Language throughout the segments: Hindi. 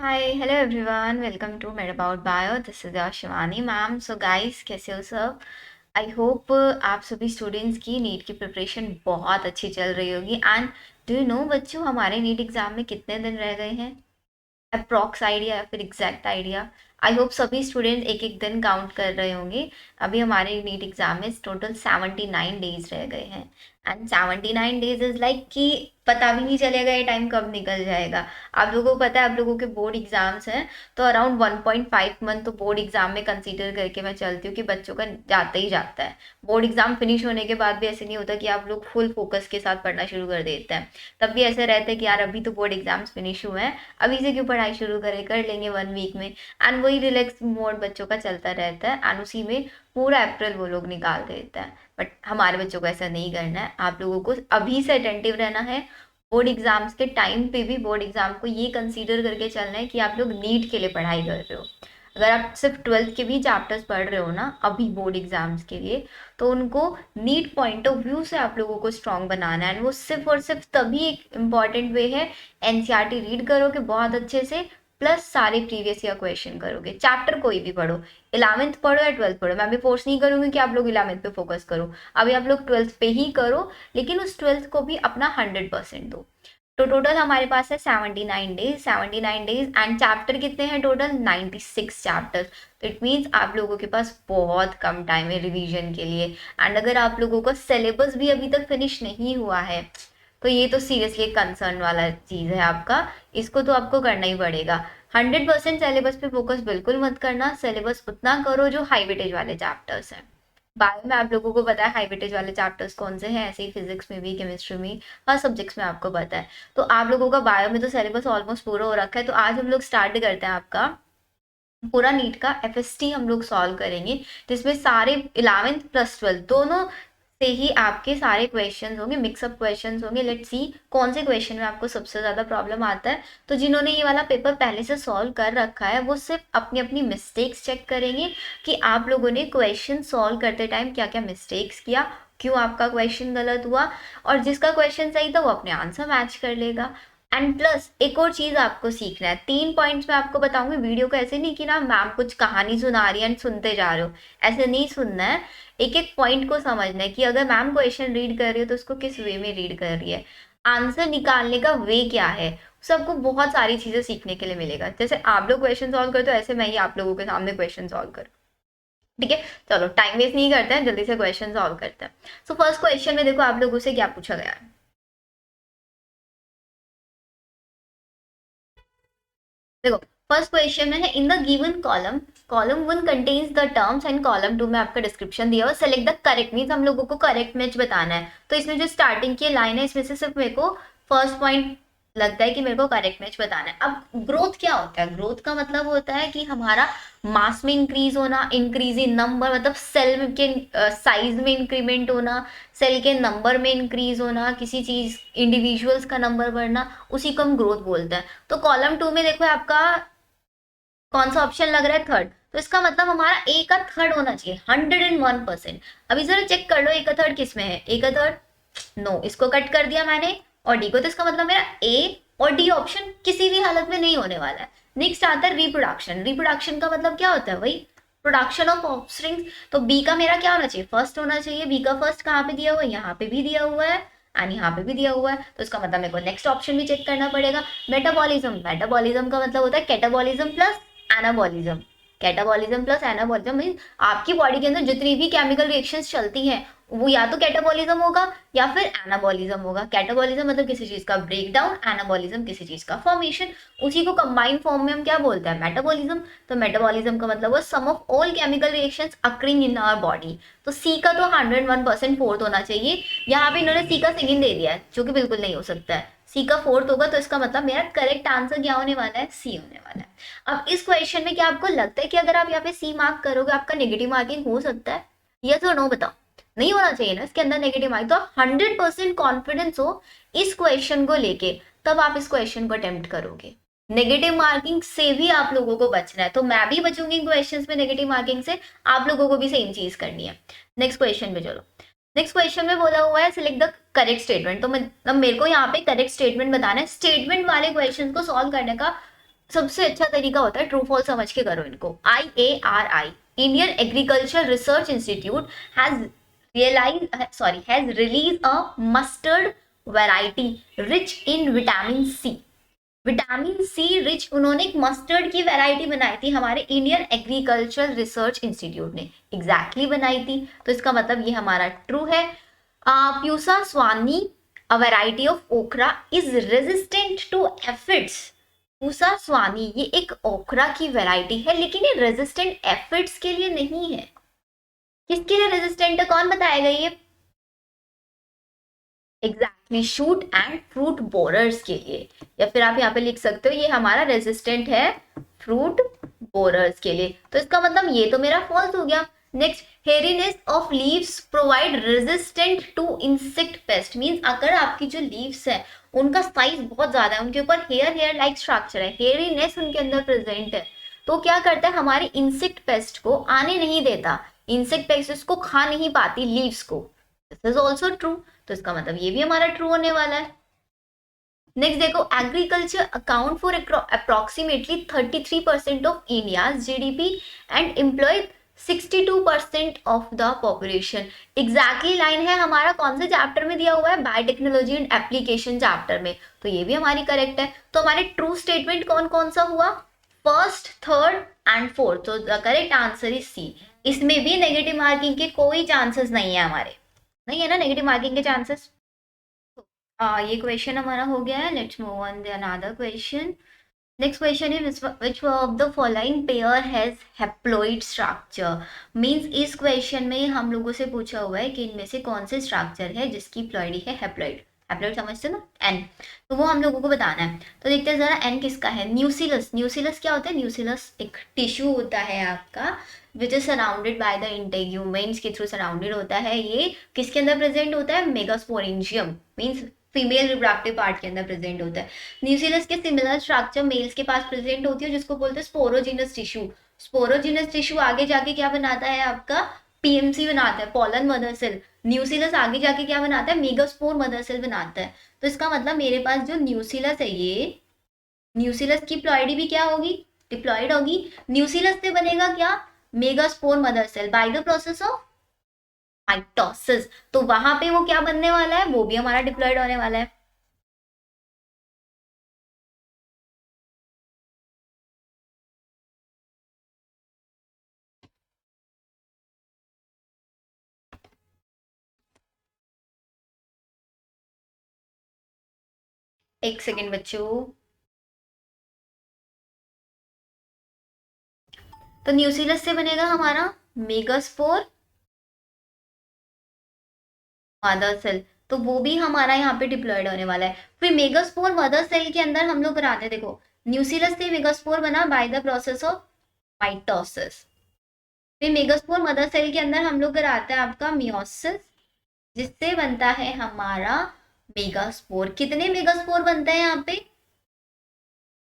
Hi hello everyone, welcome to made about bio. This is your Shivani ma'am. So guys, कैसे हो सब? आई होप आप सभी स्टूडेंट्स की नीट की प्रिपरेशन बहुत अच्छी चल रही होगी। एंड डू यू नो बच्चों, हमारे नीट एग्जाम में कितने दिन रह गए हैं? अप्रॉक्स आइडिया या फिर एग्जैक्ट आइडिया? आई होप सभी स्टूडेंट एक एक दिन काउंट कर रहे होंगे। अभी हमारे नीट एग्जाम में टोटल 79 डेज रह गए हैं। एंड 79 डेज इज लाइक कि पता भी नहीं चलेगा ये टाइम कब निकल जाएगा। आप लोगों को पता है, आप लोगों के बोर्ड एग्जाम्स हैं, तो अराउंड 1.5 मंथ तो बोर्ड एग्जाम में कंसीडर करके मैं चलती हूँ कि बच्चों का जाता ही जाता है। बोर्ड एग्जाम फिनिश होने के बाद भी ऐसे नहीं होता कि आप लोग फुल फोकस के साथ पढ़ना शुरू कर देते हैं। तब भी ऐसे रहता है कि यार अभी तो बोर्ड एग्जाम्स फिनिश हुए हैं, अभी से क्यों पढ़ाई शुरू करें, कर लेंगे 1 वीक में। एंड वही रिलैक्स मोड बच्चों का चलता रहता है एंड उसी में पूरा अप्रैल वो लोग निकाल देते हैं। बट हमारे बच्चों को ऐसा नहीं करना है। आप लोगों को अभी से अटेंटिव रहना है। बोर्ड एग्जाम्स के टाइम पे भी बोर्ड एग्जाम को ये कंसीडर करके चलना है कि आप लोग नीट के लिए पढ़ाई कर रहे हो। अगर आप सिर्फ ट्वेल्थ के भी चैप्टर्स पढ़ रहे हो ना अभी बोर्ड एग्जाम्स के लिए, तो उनको नीट पॉइंट ऑफ व्यू से आप लोगों को स्ट्रॉन्ग बनाना है। एंड वो सिर्फ और सिर्फ तभी एक इम्पॉर्टेंट वे है, एनसीईआरटी रीड करोगे बहुत अच्छे से, प्लस सारे प्रीवियस ईयर क्वेश्चन करोगे। चैप्टर कोई भी पढ़ो, 11th पढ़ो या 12th पढ़ो, मैं भी फोर्स नहीं करूंगी कि आप लोग 11th पे फोकस करो। अभी आप लोग 12th पे ही करो, लेकिन उस 12th को भी अपना 100% दो। तो टोटल हमारे पास है 79 डेज, 79 डेज। एंड चैप्टर कितने हैं टोटल? 96 चैप्टर्स। तो इट मीन्स आप लोगों के पास बहुत कम टाइम है रिवीजन के लिए। एंड अगर आप लोगों का सिलेबस भी अभी तक फिनिश नहीं हुआ है, तो ये तो सीरियसली एक कंसर्न वाला चीज़ है आपका। इसको तो आपको करना ही पड़ेगा। 100% सिलेबस पे फोकस बिल्कुल मत करना। सिलेबस उतना करो जो हाई वेटेज वाले चैप्टर्स हैं। बायो में आप लोगों को पता है हाई वेटेज वाले चैप्टर्स कौन से हैं, ऐसे ही फिजिक्स में भी, केमिस्ट्री में, हर सब्जेक्ट्स में आपको पता है। तो आप लोगों का बायो में तो सिलेबस ऑलमोस्ट पूरा हो रखा है। तो आज हम लोग स्टार्ट करते हैं आपका पूरा नीट का एफएसटी हम लोग सॉल्व करेंगे, जिसमें सारे 11th प्लस 12th दोनों से ही आपके सारे क्वेश्चंस होंगे, मिक्सअप क्वेश्चंस होंगे। लेट्स सी कौन से क्वेश्चन में आपको सबसे ज़्यादा प्रॉब्लम आता है। तो जिन्होंने ये वाला पेपर पहले से सॉल्व कर रखा है, वो सिर्फ अपनी अपनी मिस्टेक्स चेक करेंगे कि आप लोगों ने क्वेश्चन सॉल्व करते टाइम क्या क्या मिस्टेक्स किया, क्यों आपका क्वेश्चन गलत हुआ। और जिसका क्वेश्चन सही था वो अपने आंसर मैच कर लेगा। एंड प्लस एक और चीज आपको सीखना है, 3 पॉइंट्स में आपको बताऊंगी। वीडियो को ऐसे नहीं कि ना मैम कुछ कहानी सुना रही है एंड सुनते जा रहे हो, ऐसे नहीं सुनना है। एक एक पॉइंट को समझना है कि अगर मैम क्वेश्चन रीड कर रही है तो उसको किस वे में रीड कर रही है, आंसर निकालने का वे क्या है। सबको बहुत सारी चीजें सीखने के लिए मिलेगा। जैसे आप लोग क्वेश्चन सॉल्व करते हो, ऐसे मैं ही आप लोगों के सामने क्वेश्चन सॉल्व करूँ। ठीक है, चलो टाइम वेस्ट नहीं करते हैं, जल्दी से क्वेश्चन सॉल्व करते हैं। सो फर्स्ट क्वेश्चन में देखो आप लोगों से क्या पूछा गया है। देखो, फर्स्ट क्वेश्चन में है, in the given column, column 1 contains the terms and column 2 में आपका डिस्क्रिप्शन दिया हुआ, सेलेक्ट द करेक्ट। मीन्स हम लोगों को करेक्ट मैच बताना है। तो इसमें जो स्टार्टिंग की लाइन है, इसमें से सिर्फ मेरे को फर्स्ट पॉइंट लगता है कि मेरे को करेक्ट मैच बताना है। अब ग्रोथ क्या होता है? ग्रोथ का मतलब होता है कि हमारा मास में इंक्रीज होना, इंक्रीज इन नंबर मतलब सेल के साइज में इंक्रीमेंट होना, सेल के नंबर में इंक्रीज होना, किसी चीज इंडिविजुअल्स का नंबर बढ़ना, उसी को हम ग्रोथ बोलते हैं। तो कॉलम 2 में देखो आपका कौन सा ऑप्शन लग रहा है? थर्ड। तो इसका मतलब हमारा ए का थर्ड होना चाहिए 101%। अभी जरा चेक कर लो ए का थर्ड किस में है। ए का थर्ड नो, इसको कट कर दिया मैंने, और डी को। तो इसका मतलब मेरा ए और डी ऑप्शन किसी भी हालत में नहीं होने वाला है। नेक्स्ट आता है रिप्रोडक्शन। रिप्रोडक्शन का मतलब क्या होता है? वही प्रोडक्शन ऑफ ऑफस्प्रिंग। तो बी का मेरा क्या होना चाहिए? फर्स्ट होना चाहिए। बी का फर्स्ट कहाँ पे दिया हुआ है? यहाँ पे भी दिया हुआ है एंड यहाँ पे भी दिया हुआ है। तो इसका मतलब मेरे को नेक्स्ट ऑप्शन भी चेक करना पड़ेगा। मेटाबॉलिज्म, मेटाबॉलिज्म का मतलब होता है catabolism plus anabolism. Catabolism plus anabolism mean आपकी बॉडी के अंदर जितनी भी केमिकल रिएक्शंस चलती हैं, वो या तो कैटाबॉलिज्म होगा या फिर एनाबॉलिज्म होगा। कैटाबॉलिज्म मतलब किसी चीज का ब्रेकडाउन, एनाबॉलिज्म किसी चीज का फॉर्मेशन। उसी को कंबाइंड फॉर्म में हम क्या बोलते हैं? मेटाबॉलिज्म। तो मेटाबॉलिज्म का मतलब वो sum of all chemical reactions occurring in our body. तो सी का तो 101% फोर्थ होना चाहिए। यहाँ पे इन्होंने सी का सेकंड दे दिया है, जो कि बिल्कुल नहीं हो सकता है। सी का फोर्थ होगा, तो इसका मतलब मेरा करेक्ट आंसर क्या होने वाला है? सी होने वाला है। अब इस क्वेश्चन में क्या आपको लगता है कि अगर आप यहाँ पे सी मार्क करोगे आपका नेगेटिव मार्किंग हो सकता है? यस और नो बताओ। नहीं होना चाहिए ना इसके अंदर नेगेटिव मार्किंग। तो आप 100% कॉन्फिडेंस हो इस क्वेश्चन को लेके, तब आप इस क्वेश्चन को अटेम्प्ट करोगे। नेगेटिव मार्किंग से भी आप लोगों को बचना है। तो मैं भी बचूंगी इन क्वेश्चंस में नेगेटिव मार्किंग से, आप लोगों को भी सेम चीज करनी है। नेक्स्ट क्वेश्चन पे चलो। नेक्स्ट क्वेश्चन में बोला हुआ है सिलेक्ट द करेक्ट स्टेटमेंट। तो मतलब मेरे को यहाँ पे करेक्ट स्टेटमेंट बताना है। स्टेटमेंट वाले क्वेश्चन को सॉल्व करने का सबसे अच्छा तरीका होता है ट्रू फॉल्स समझ के करो इनको। IARI, Indian agriculture research institute has has released a mustard variety rich in vitamin C। Vitamin C rich उन्होंने एक मस्टर्ड की वैरायटी बनाई थी, हमारे इंडियन एग्रीकल्चर रिसर्च इंस्टीट्यूट ने एग्जैक्टली बनाई थी, तो इसका मतलब ये हमारा ट्रू है। Pusa Swani, a variety of okra is resistant to aphids. Pusa Swani ये एक ओकरा की वैरायटी है, लेकिन ये रेजिस्टेंट एफिड्स के लिए नहीं है। किसके लिए रेजिस्टेंट है, कौन बताएगा ये? Exactly shoot and fruit borers के लिए, या फिर आप यहाँ पे लिख सकते हो ये हमारा रेजिस्टेंट है फ्रूट बोरर्स के लिए, तो इसका मतलब ये तो मेरा फॉल्स हो गया। Next, hairiness of leaves provide resistant to insect pest, means अगर आपकी जो लीव्स है उनका साइज बहुत ज्यादा है, उनके ऊपर हेयर लाइक स्ट्रक्चर है, हेरीनेस उनके अंदर प्रेजेंट है, तो क्या करता है हमारे इंसेक्ट पेस्ट को आने नहीं देता, इंसेक्ट पेस्ट को खा नहीं पाती लीव्स को। दिस इज ऑल्सो ट्रू, तो इसका मतलब ये भी हमारा ट्रू होने वाला है। नेक्स्ट देखो, agriculture account for approximately 33% of India's GDP and employ 62% of the population. Exactly line है हमारा कौन से चैप्टर में दिया हुआ है, बायोटेक्नोलॉजी एंड एप्लीकेशन चैप्टर में, तो ये भी हमारी करेक्ट है। तो हमारे ट्रू स्टेटमेंट कौन कौन सा हुआ, फर्स्ट, थर्ड एंड फोर्थ, तो the correct answer is C. इसमें भी नेगेटिव मार्किंग के कोई चांसेस नहीं है हमारे, नहीं है ना नेगेटिव मार्किंग के चांसेस। ये क्वेश्चन हमारा हो गया है, let's move on the another question. Next question is which of the following pair has haploid structure, means इस क्वेश्चन में हम लोगों से पूछा हुआ है कि इनमें से कौन से स्ट्रक्चर है जिसकी प्लॉइडी है हैप्लॉइड। हैप्लॉइड समझते हो ना, एन, तो वो हम लोगों को बताना है। तो देखते हैं जरा एन किसका है, न्यूसिलस। न्यूसिलस क्या होता है, न्यूसिलस एक टिश्यू होता है आपका which is surrounded by the integuments के थ्रू सराउंडेड होता है, ये किसके अंदर प्रेजेंट होता है, megasporangium, means female reproductive part के अंदर प्रेजेंट होता है। न्यूसिलस के सिमिलर स्ट्रक्चर मेल्स के पास प्रेजेंट होती है, जिसको बोलते हैं स्पोरोजिनस टिश्यू। स्पोरोजिनस टिश्यू आगे जाके क्या बनाता है आपका, पीएमसी बनाता है, पॉलन मदर सेल। न्यूसिलस आगे जाके क्या बनाता है, मेगास्पोर मदर सेल बनाता है। तो इसका मतलब मेरे पास जो न्यूसिलस है, ये न्यूसिलस की प्लॉइडी भी क्या होगी, डिप्लॉइड होगी। न्यूसिलस से बनेगा क्या, megaspore mother cell by the process of mitosis, तो वहां पे वो क्या बनने वाला है, वो भी हमारा डिप्लॉइड होने वाला है। एक सेकेंड बच्चों, तो न्यूसिलस से बनेगा हमारा मेगास्पोर मदर सेल, तो वो भी हमारा यहाँ पे डिप्लॉयड होने वाला है। फिर मेगास्पोर मदर सेल के अंदर हम लोग बनाते, देखो न्यूसिलस से मेगास्पोर बना bye the process of mitosis. फिर मेगास्पोर मदर सेल के अंदर हम लोग कराते हैं आपका मियोसिस, जिससे बनता है हमारा मेगास्पोर। कितने मेगास्पोर बनते हैं यहाँ पे,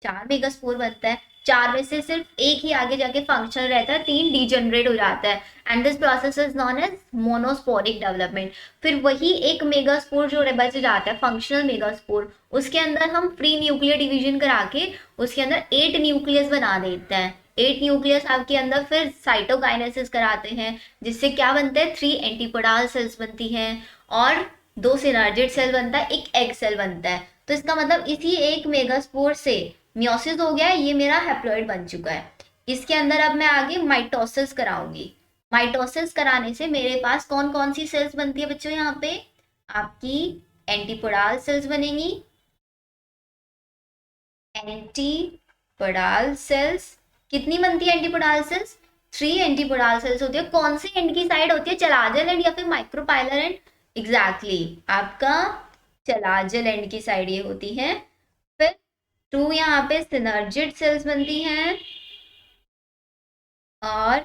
4 मेगास्पोर बनता है। 4 में से सिर्फ एक ही आगे जाके फंक्शनल रहता है, 3 डीजनरेट हो जाता है, and this process is known as monosporic development. फिर वही एक मेगास्पोर जो बच जाता है फंक्शनल मेगास्पोर, उसके अंदर हम फ्री न्यूक्लियर डिवीजन करा के उसके अंदर 8 न्यूक्लियस बना देते हैं। 8 न्यूक्लियस आपके अंदर फिर साइटोकाइनेसिस कराते हैं, जिससे क्या बनते हैं, 3 एंटीपोडाल सेल्स बनती हैं और 2 सिनर्जिड सेल बनता है, एक एग सेल बनता है। तो इसका मतलब इसी एक मेगास्पोर से मियोसिस हो गया है, ये मेरा हैप्लॉइड बन चुका है। इसके अंदर अब मैं आगे माइटोसिस कराऊंगी। माइटोसिस कराने से मेरे पास कौन कौन सी सेल्स बनती है बच्चों, यहाँ पे आपकी एंटीपोडाल सेल्स बनेंगी। एंटीपोडाल सेल्स कितनी बनती है, एंटीपोडाल सेल्स 3 एंटीपोडाल सेल्स होती है। कौन सी एंड की साइड होती है, चलाजल एंड या फिर माइक्रोपाइलर एंड, एग्जैक्टली आपका चलाजल एंड की साइड ये होती है। फिर 2 यहाँ पे सिनर्जिड सेल्स बनती हैं और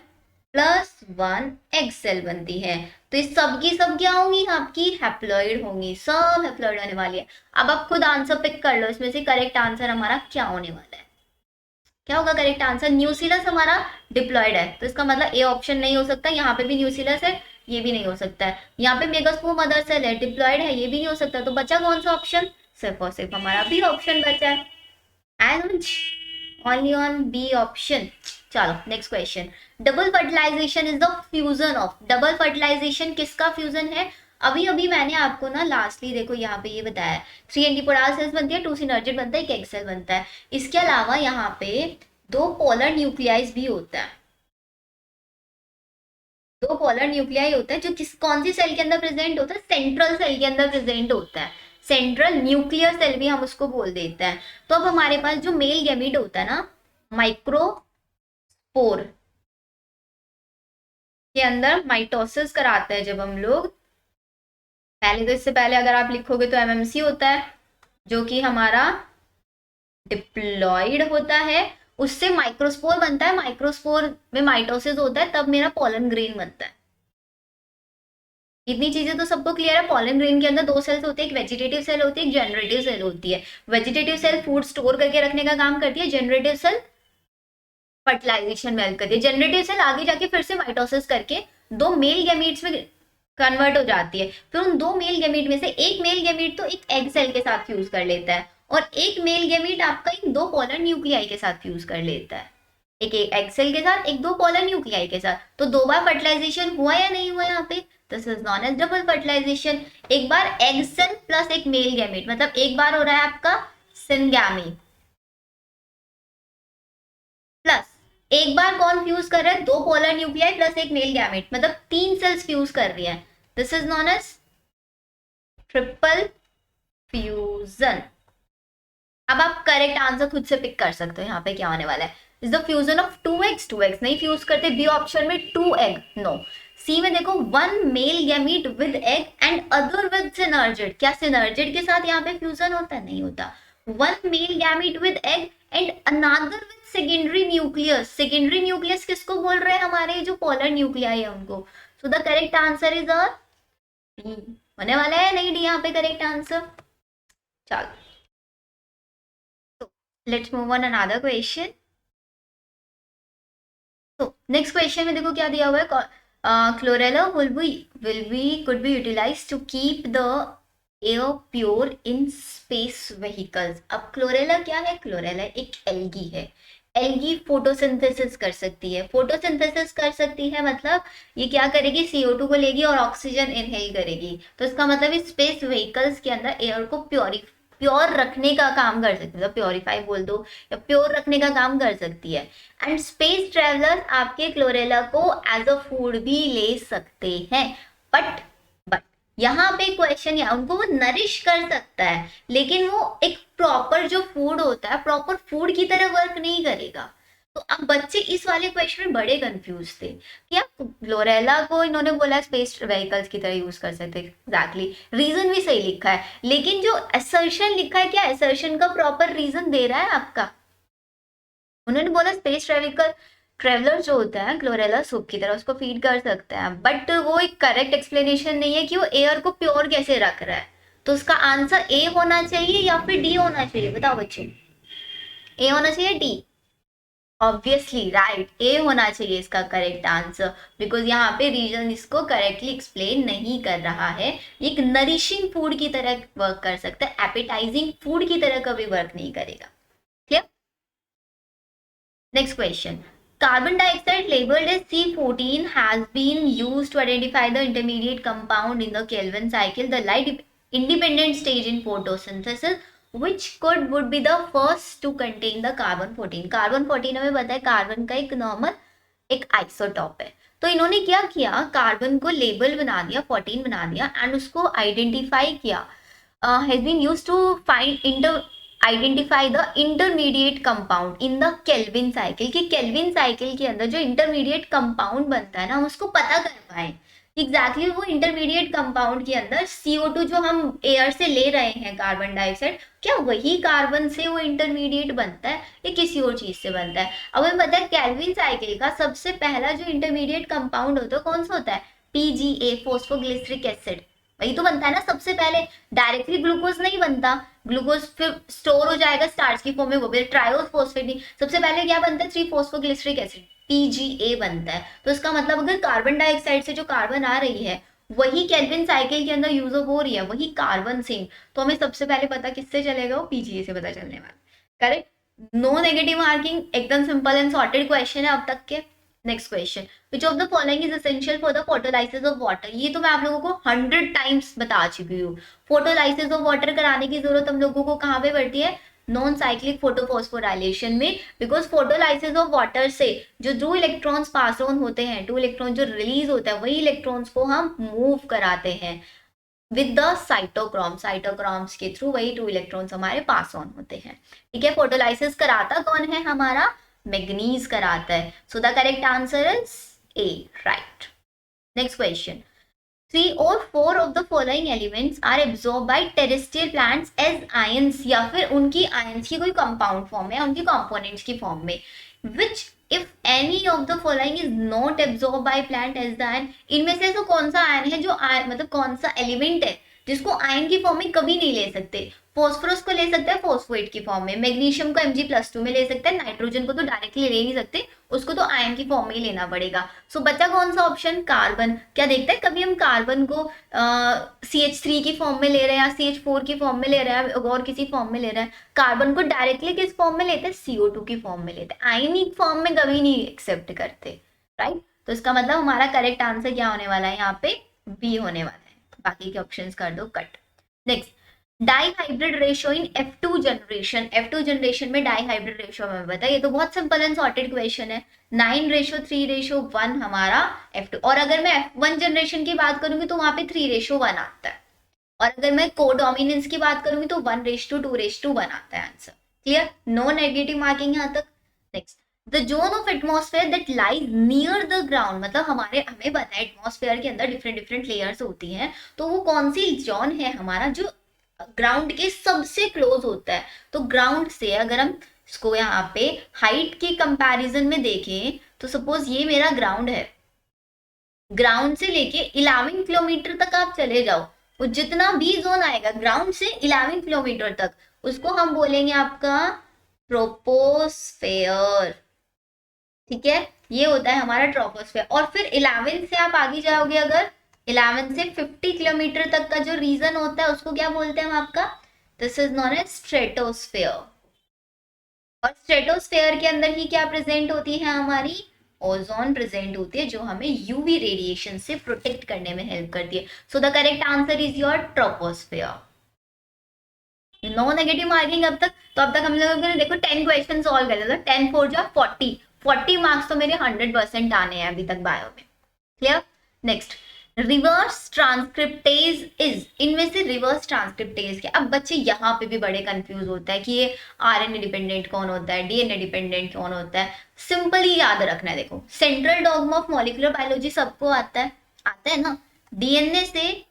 +1 एग सेल बनती है। तो इस सब की सब क्या होंगी, आपकी हैप्लॉइड होंगी, सब हैप्लॉइड होने वाली है। अब आप खुद आंसर पिक कर लो, इसमें से करेक्ट आंसर हमारा क्या होने वाला है, क्या होगा करेक्ट आंसर। न्यूसिलस हमारा डिप्लॉइड है, तो इसका मतलब ए ऑप्शन नहीं हो सकता, यहाँ पे भी न्यूसिलस है, ये भी नहीं हो सकता है। यहाँ पे मेगास्पोर मदर सेल है, डिप्लॉइड है, ये भी नहीं हो सकता। तो बचा कौन सा ऑप्शन, सिर्फ और सिर्फ हमारा बी ऑप्शन बचा है। Only on B option. चलो next question. Double fertilization is the fusion of, double fertilization किसका फ्यूजन है? अभी अभी मैंने आपको ना लास्टली देखो यहाँ पे ये बताया, 3 एंटीपोडाल सेल्स बनती है, 2 सिनर्जिड बनता है, एक एग सेल बनता है। इसके अलावा यहाँ पे 2 पोलर न्यूक्लियाइज भी होता है, 2 पोलर न्यूक्लियाई होता है जो किस कौन सी सेल के अंदर प्रेजेंट होता है? सेंट्रल सेल के अंदर प्रेजेंट होता है, सेंट्रल न्यूक्लियर सेल भी हम उसको बोल देते हैं। तो अब हमारे पास जो मेल गैमीट होता है ना, माइक्रोस्पोर के अंदर माइटोसिस कराते हैं जब हम लोग, पहले तो इससे पहले अगर आप लिखोगे तो एमएमसी होता है जो कि हमारा डिप्लॉइड होता है, उससे माइक्रोस्पोर बनता है, माइक्रोस्पोर में माइटोसिस होता है, तब मेरा पॉलन ग्रेन बनता है। इतनी चीजें तो सबको क्लियर है। पॉलन ग्रेन के अंदर 2 सेल्स होते हैं, एक वेजिटेटिव सेल होती है, एक जनरेटिव सेल होती है। वेजिटेटिव सेल फूड स्टोर करके रखने का काम करती है, जनरेटिव सेल फर्टिलाइजेशन में हेल्प करती है। जनरेटिव सेल आगे जाके फिर से माइटोसिस करके 2 मेल गैमीट्स में कन्वर्ट हो जाती है, फिर उन 2 मेल गैमीट में से एक मेल गैमीट तो एक एग सेल के साथ फ्यूज कर लेता है, और एक मेल गैमीट आपका इन 2 पोलर न्यूक्लियाई के साथ फ्यूज कर लेता है, एक एग सेल के साथ, एक 2 पोलर न्यूक्लियाई के साथ। तो 2 बार फर्टिलाइजेशन हुआ या नहीं हुआ यहाँ पे? This is known as double fertilisation. एक बार एग सेल प्लस एक मेल गैमीट, मतलब एक बार हो रहा है आपका सिनगैमी, प्लस एक बार कौन फ्यूज कर रहा है? 2 पोलर न्यूक्लियाई प्लस एक मेल गैमेट, मतलब 3 सेल्स फ्यूज कर रही है। This is known as triple fusion. अब आप करेक्ट आंसर खुद से पिक कर सकते हो यहाँ पे क्या होने वाला है। Is the fusion of 2 eggs, 2 eggs नहीं फ्यूज करते, बी ऑप्शन में 2 egg, नो। सी में देखो 1 male gamete with egg and other with synergid, क्या सिनर्जिड के साथ यहाँ पे फ्यूजन होता है? नहीं होता। 1 male gamete with egg and another with secondary nucleus. Secondary nucleus किसको बोल रहे हैं? हमारे जो पोलर न्यूक्लियाई है उनको। So the correct answer is a D होने वाला है, नहीं डी यहाँ पे करेक्ट आंसर। चलो let's move on another question. तो नेक्स्ट क्वेश्चन में देखो क्या दिया हुआ है, chlorella could be utilised to keep the air pure in space vehicles. अब क्लोरेला क्या है? क्लोरेला एक एल्गी है। एल्गी फोटोसिंथेसिस कर सकती है, फोटोसिंथेसिस कर सकती है मतलब ये क्या करेगी? CO2 को लेगी और ऑक्सीजन इनहेल करेगी। तो इसका मतलब इस स्पेस व्हीकल्स के अंदर एयर को प्योर रखने का काम कर सकती है, मतलब प्योरीफाई बोल दो या प्योर रखने का काम कर सकती है। एंड स्पेस ट्रेवलर आपके क्लोरेला को एज अ फूड भी ले सकते हैं, बट यहाँ पे क्वेश्चन या उनको वो नरिश कर सकता है, लेकिन वो एक प्रॉपर जो फूड होता है प्रॉपर फूड की तरह वर्क नहीं करेगा। तो अब बच्चे इस वाले क्वेश्चन में बड़े कंफ्यूज थे कि आप क्लोरेला को इन्होंने बोला स्पेस व्हीकल्स की तरह यूज कर सकते, एग्जैक्टली रीजन भी सही लिखा है, लेकिन जो असर्शन लिखा है क्या असर्शन का प्रॉपर रीजन दे रहा है आपका? उन्होंने बोला स्पेस ट्रेवलर जो होता है क्लोरेला सूप की तरह उसको फीड कर सकते हैं, बट वो एक करेक्ट एक्सप्लेनेशन नहीं है कि वो एयर को प्योर कैसे रख रहा है। तो उसका आंसर ए होना चाहिए या फिर डी होना चाहिए? बताओ बच्चे, ए होना चाहिए डी? ऑब्वियसली राइट, ए होना चाहिए इसका करेक्ट आंसर, बिकॉज यहाँ पे रीजन इसको करेक्टली एक्सप्लेन नहीं कर रहा है। एक नरिशिंग फूड की तरह वर्क कर सकता है, एपेटाइजिंग फूड की तरह कभी वर्क नहीं करेगा। Clear? Next question. Carbon dioxide labeled as C14 has been used to identify the intermediate compound in the Kelvin cycle, the light independent stage in photosynthesis, which would be the first to contain the carbon 14. Carbon 14 हमें पता है कार्बन का एक नॉर्मल एक आइसोटॉप है। तो इन्होंने क्या किया, कार्बन को लेबल बना दिया, 14 बना दिया एंड उसको आइडेंटिफाई किया, has been used to find identify the intermediate compound in the Calvin cycle, कि केल्विन साइकिल के अंदर जो इंटरमीडिएट कंपाउंड बनता है ना हम उसको पता कर पाए एग्जैक्टली वो इंटरमीडिएट कंपाउंड के अंदर CO2 जो हम एयर से ले रहे हैं कार्बन डाइऑक्साइड, क्या वही कार्बन से वो इंटरमीडिएट बनता है या किसी और चीज से बनता है? अब हमें पता है केल्विन साइकिल का सबसे पहला जो इंटरमीडिएट कंपाउंड होता है कौन सा होता है? PGA, फोस्फोग्लिसरिक एसिड, वही तो बनता है ना सबसे पहले। डायरेक्टली ग्लूकोज नहीं बनता, ग्लूकोज फिर स्टोर हो जाएगा स्टार्च की फॉर्म में, वो भी ट्रायोस फोस्फेट नहीं, सबसे पहले क्या बनता है? 3-फोस्फोग्लिसरिक एसिड, PGA बनता है। तो इसका मतलब अगर कार्बन डाइऑक्साइड से जो कार्बन आ रही है वही केल्विन साइकिल के अंदर यूज हो रही है, वही कार्बन सेम, तो हमें सबसे पहले पता किससे चलेगा? वो PGA से पता चलने वाला। करेक्ट? नो नेगेटिव मार्किंग, एकदम सिंपल एंड सॉर्टेड क्वेश्चन है अब तक के। Next question, which of the following is essential for the photolysis of water. ये तो मैं आप लोगों को 100 टाइम्स बता चुकी हूँ। फोटोलाइसिस ऑफ वाटर कराने की जरूरत हम लोगों को कहाँ पे पड़ती है, नॉन साइक्लिक फोटोफॉस्फोराइलेशन में। बिकॉज फोटोलाइसिस ऑफ वाटर से जो टू इलेक्ट्रॉन्स पास ऑन होते हैं, टू इलेक्ट्रॉन जो रिलीज होता है, वही इलेक्ट्रॉन्स को हम मूव कराते हैं विद द साइटोक्रोम, साइटोक्रोम्स के थ्रू वही टू इलेक्ट्रॉन्स हमारे पास ऑन होते हैं। ठीक है, फोटोलाइसिस कराता कौन है हमारा, मैग्नीज कराता है। So the correct answer is A, right. Next question, 3 और 4 of the following elements are absorb by terrestrial plants as ions, या फिर उनकी आयंस की कोई कंपाउंड फॉर्म है, उनकी कंपोनेंट्स की फॉर्म में। Which if any of the following is not absorb by plant as the ion, इनमें से ऐसा कौन सा आयन है जो मतलब कौन सा एलिमेंट है जिसको आयन की फॉर्म में कभी नहीं ले सकते। फॉस्फोरस को ले सकते हैं फॉस्फोएट की फॉर्म में, मैग्नीशियम को Mg+2 में ले सकते हैं, नाइट्रोजन को तो डायरेक्टली ले नहीं सकते, उसको तो आयन की फॉर्म में ही लेना पड़ेगा। सो बचा कौन सा ऑप्शन, कार्बन। क्या देखते हैं कभी हम कार्बन को CH3 की फॉर्म में ले रहे हैं या CH4 की फॉर्म में ले रहे हैं और किसी फॉर्म में ले रहे हैं, कार्बन को डायरेक्टली किस फॉर्म में लेते हैं, CO2 की फॉर्म में लेते हैं, आयनिक फॉर्म में कभी नहीं एक्सेप्ट करते, राइट। तो इसका मतलब हमारा करेक्ट आंसर क्या होने वाला है, यहाँ पे बी होने वाला है। बाकी के ऑप्शंस कर दो cut. Next, dihybrid ratio in F2 generation. F2 generation में डाइहाइब्रिड रेशियो हमें बताया, ये तो बहुत सिंपल एंड सॉर्टेड क्वेश्चन है। 9:3:1 हमारा F2। और अगर मैं F1 जनरेशन की बात करूंगी तो वहां पे 3:1 आता है, और अगर मैं कोडोमिनेंस की बात करूंगी तो 1:2:1 आता है answer. Clear, no negative marking यहाँ तक। Next, the zone of atmosphere that lies near the ground, मतलब हमें पता है एटमॉस्फेयर के अंदर डिफरेंट डिफरेंट लेयर्स होती हैं, तो वो कौन सी जोन है हमारा जो ग्राउंड के सबसे क्लोज होता है। तो ग्राउंड से अगर हम इसको यहाँ पे हाइट के कंपैरिजन में देखें तो सपोज ये मेरा ग्राउंड है, ग्राउंड से लेके 11 किलोमीटर तक आप चले जाओ, वो जितना भी जोन आएगा ग्राउंड से 11 किलोमीटर तक, उसको हम बोलेंगे आपका ट्रोपोस्फेयर। ठीक है, ये होता है हमारा ट्रोपोस्फेयर। और फिर 11 से आप आगे जाओगे, अगर 11 से 50 किलोमीटर तक का जो रीजन होता है उसको क्या बोलते हैं हम आपका, this is known as stratosphere. और स्ट्रेटोस्फेयर के अंदर ही क्या प्रेजेंट होती है हमारी, ओजोन प्रेजेंट होती है, जो हमें यूवी रेडिएशन से प्रोटेक्ट करने में हेल्प करती है। So the correct answer is your troposphere. No negative marking अब तक। तो अब तक हम लोगों ने देखो 10 क्वेश्चन सॉल्व कर लिया, 10 4 जा 40 मार्क्स तो मेरे 100% आने हैं अभी तक बायो में। Clear. Next, reverse transcriptase is, इनमें से रिवर्स ट्रांसक्रिप्टेज क्या। अब बच्चे यहाँ पे भी बड़े कंफ्यूज होता है कि ये RNA डिपेंडेंट कौन होता है, DNA डिपेंडेंट कौन होता है। सिंपली याद रखना है, देखो central dogma of molecular biology सबको आता है ना। DNA से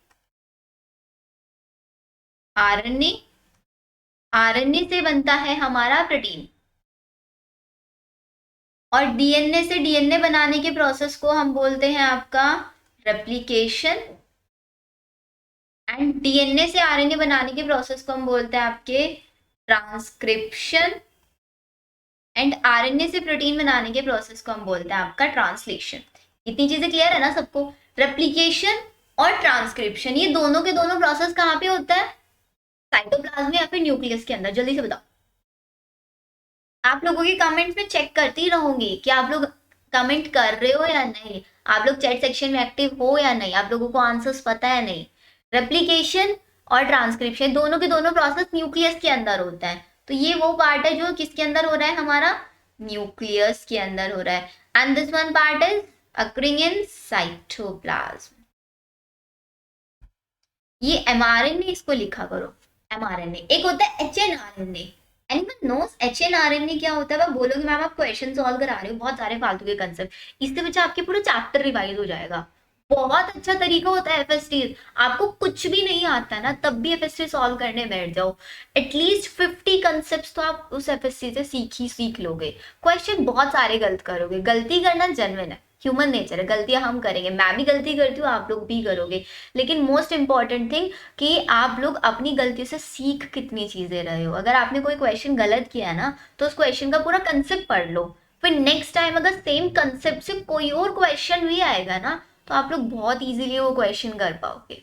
RNA से बनता है हमारा प्रोटीन, और DNA से DNA बनाने के प्रोसेस को हम बोलते हैं आपका रेप्लिकेशन, एंड DNA से RNA बनाने के प्रोसेस को हम बोलते हैं आपके ट्रांसक्रिप्शन, एंड RNA से प्रोटीन बनाने के प्रोसेस को हम बोलते हैं आपका ट्रांसलेशन। इतनी चीजें क्लियर है ना सबको। रेप्लिकेशन और ट्रांसक्रिप्शन ये दोनों के दोनों प्रोसेस कहाँ पे होता है, साइटोप्लाज्म या फिर न्यूक्लियस के अंदर। जल्दी से बताओ, आप लोगों के कमेंट्स में चेक करती रहूंगी कि आप लोग कमेंट कर रहे हो या नहीं, आप लोग चैट सेक्शन में एक्टिव हो या नहीं, आप लोगों को आंसर्स पता है नहीं। रेप्लिकेशन और ट्रांसक्रिप्शन दोनों के दोनों प्रोसेस न्यूक्लियस के अंदर होता है। तो ये वो पार्ट है जो किसके अंदर हो रहा है, हमारा न्यूक्लियस के अंदर हो रहा है, and this one part is occurring in cytoplasm. ये mRNA इसको लिखा करो, mRNA। एक होता है HNRNA। एनीवन नोस HNRNA क्या होता है। वह बोलोगे मैम आप क्वेश्चन सॉल्व करा रहे हो, बहुत सारे फालतू के कंसेप्ट, इससे बच्चा आपके पूरा चैप्टर रिवाइज हो जाएगा। बहुत अच्छा तरीका होता है FST। आपको कुछ भी नहीं आता ना तब भी FST सॉल्व करने बैठ जाओ, एटलीस्ट 50 कंसेप्ट तो आप उस FST से सीख लोगे। क्वेश्चन बहुत सारे गलत करोगे, गलती करना जेन्युइन है, ह्यूमन नेचर है, गलतियां हम करेंगे, मैं भी गलती करती हूँ, आप लोग भी करोगे। लेकिन मोस्ट इंपॉर्टेंट थिंग कि आप लोग अपनी गलतियों से सीख कितनी चीजें रहे हो। अगर आपने कोई क्वेश्चन गलत किया है ना तो उस क्वेश्चन का पूरा कंसेप्ट पढ़ लो, फिर नेक्स्ट टाइम अगर सेम कंसेप्ट से कोई और क्वेश्चन भी आएगा ना तो आप लोग बहुत इजीली वो क्वेश्चन कर पाओगे।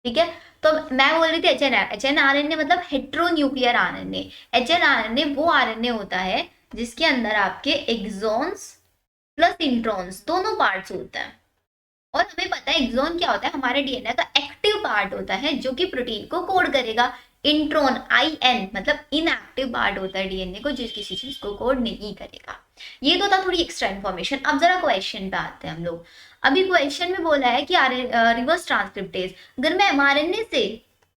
ठीक है, तो मैं बोल रही थी H N R N A मतलब heteronuclear RNA. H N R N A वो आरएनए होता है जिसके अंदर आपके एक्सॉन्स प्लस इंट्रॉन्स दोनों पार्ट्स होता है। और हमें पता है एक्सॉन क्या होता है, हमारे डीएनए का एक्टिव पार्ट होता है जो कि प्रोटीन को कोड करेगा। इंट्रॉन IN मतलब इनएक्टिव पार्ट होता है डीएनए को, जिस किसी चीज को कोड नहीं करेगा। ये तो था थोड़ी एक्स्ट्रा इन्फॉर्मेशन। अब जरा क्वेश्चन पे आते हैं हम लोग। अभी क्वेश्चन में बोला है कि रिवर्स ट्रांसक्रिप्टेज, अगर मैं एमआरएनए से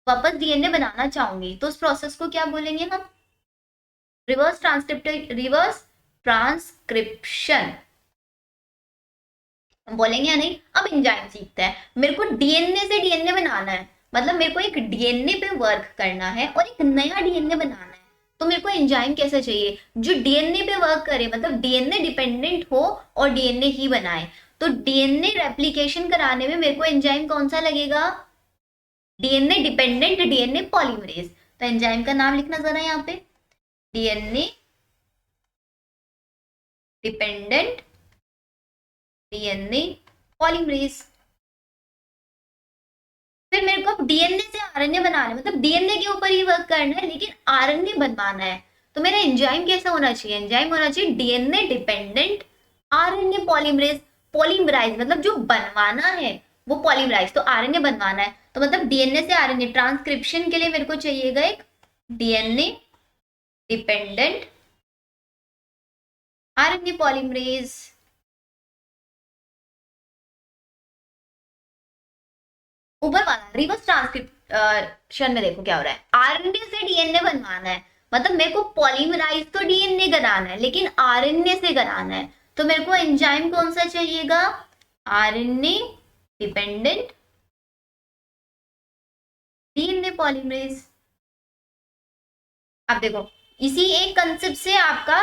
वापस डीएनए बनाना चाहूंगी तो उस प्रोसेस को क्या बोलेंगे हम? रिवर्स ट्रांसक्रिप्शन बोलेंगे या नहीं? अब एंजाइम सीखते हैं। मेरे को डीएनए से डीएनए बनाना है, मतलब मेरे को एक डीएनए पे वर्क करना है और एक नया डीएनए बनाना है। तो मेरे को एंजाइम कैसे चाहिए जो डीएनए पे वर्क करे, मतलब डीएनए डिपेंडेंट हो और डीएनए ही बनाए। तो डीएनए रेप्लिकेशन कराने में मेरे को एंजाइम कौन सा लगेगा? DNA dependent DNA polymerase. तो एंजाइम का नाम लिखना जरा यहाँ पे, डीएनए डिपेंडेंट डीएनए पॉलीमरेज। फिर मेरे को डीएनए से आरएनए बनाना है, मतलब डीएनए के ऊपर ही वर्क करना है लेकिन आरएनए बनवाना है। तो मेरा एंजाइम कैसा होना चाहिए? एंजाइम होना चाहिए DNA dependent RNA polymerase. Polymerize मतलब जो बनवाना है वो पॉलीमराइज, तो आरएनए बनवाना है। तो मतलब डीएनए से आरएनए ट्रांसक्रिप्शन के लिए मेरे को चाहिएगा एक डीएनए डिपेंडेंट आरएनए पॉलीमरेज। ऊपर वाला रिवर्स ट्रांसक्रिप्शन में देखो क्या हो रहा है, आरएनए से डीएनए बनवाना है, मतलब मेरे को पॉलीमराइज तो डीएनए कराना है लेकिन आरएनए से कराना है। तो मेरे को एंजाइम कौन सा चाहिएगा? RNA dependent DNA polymerase. अब देखो इसी एक कंसेप्ट से आपका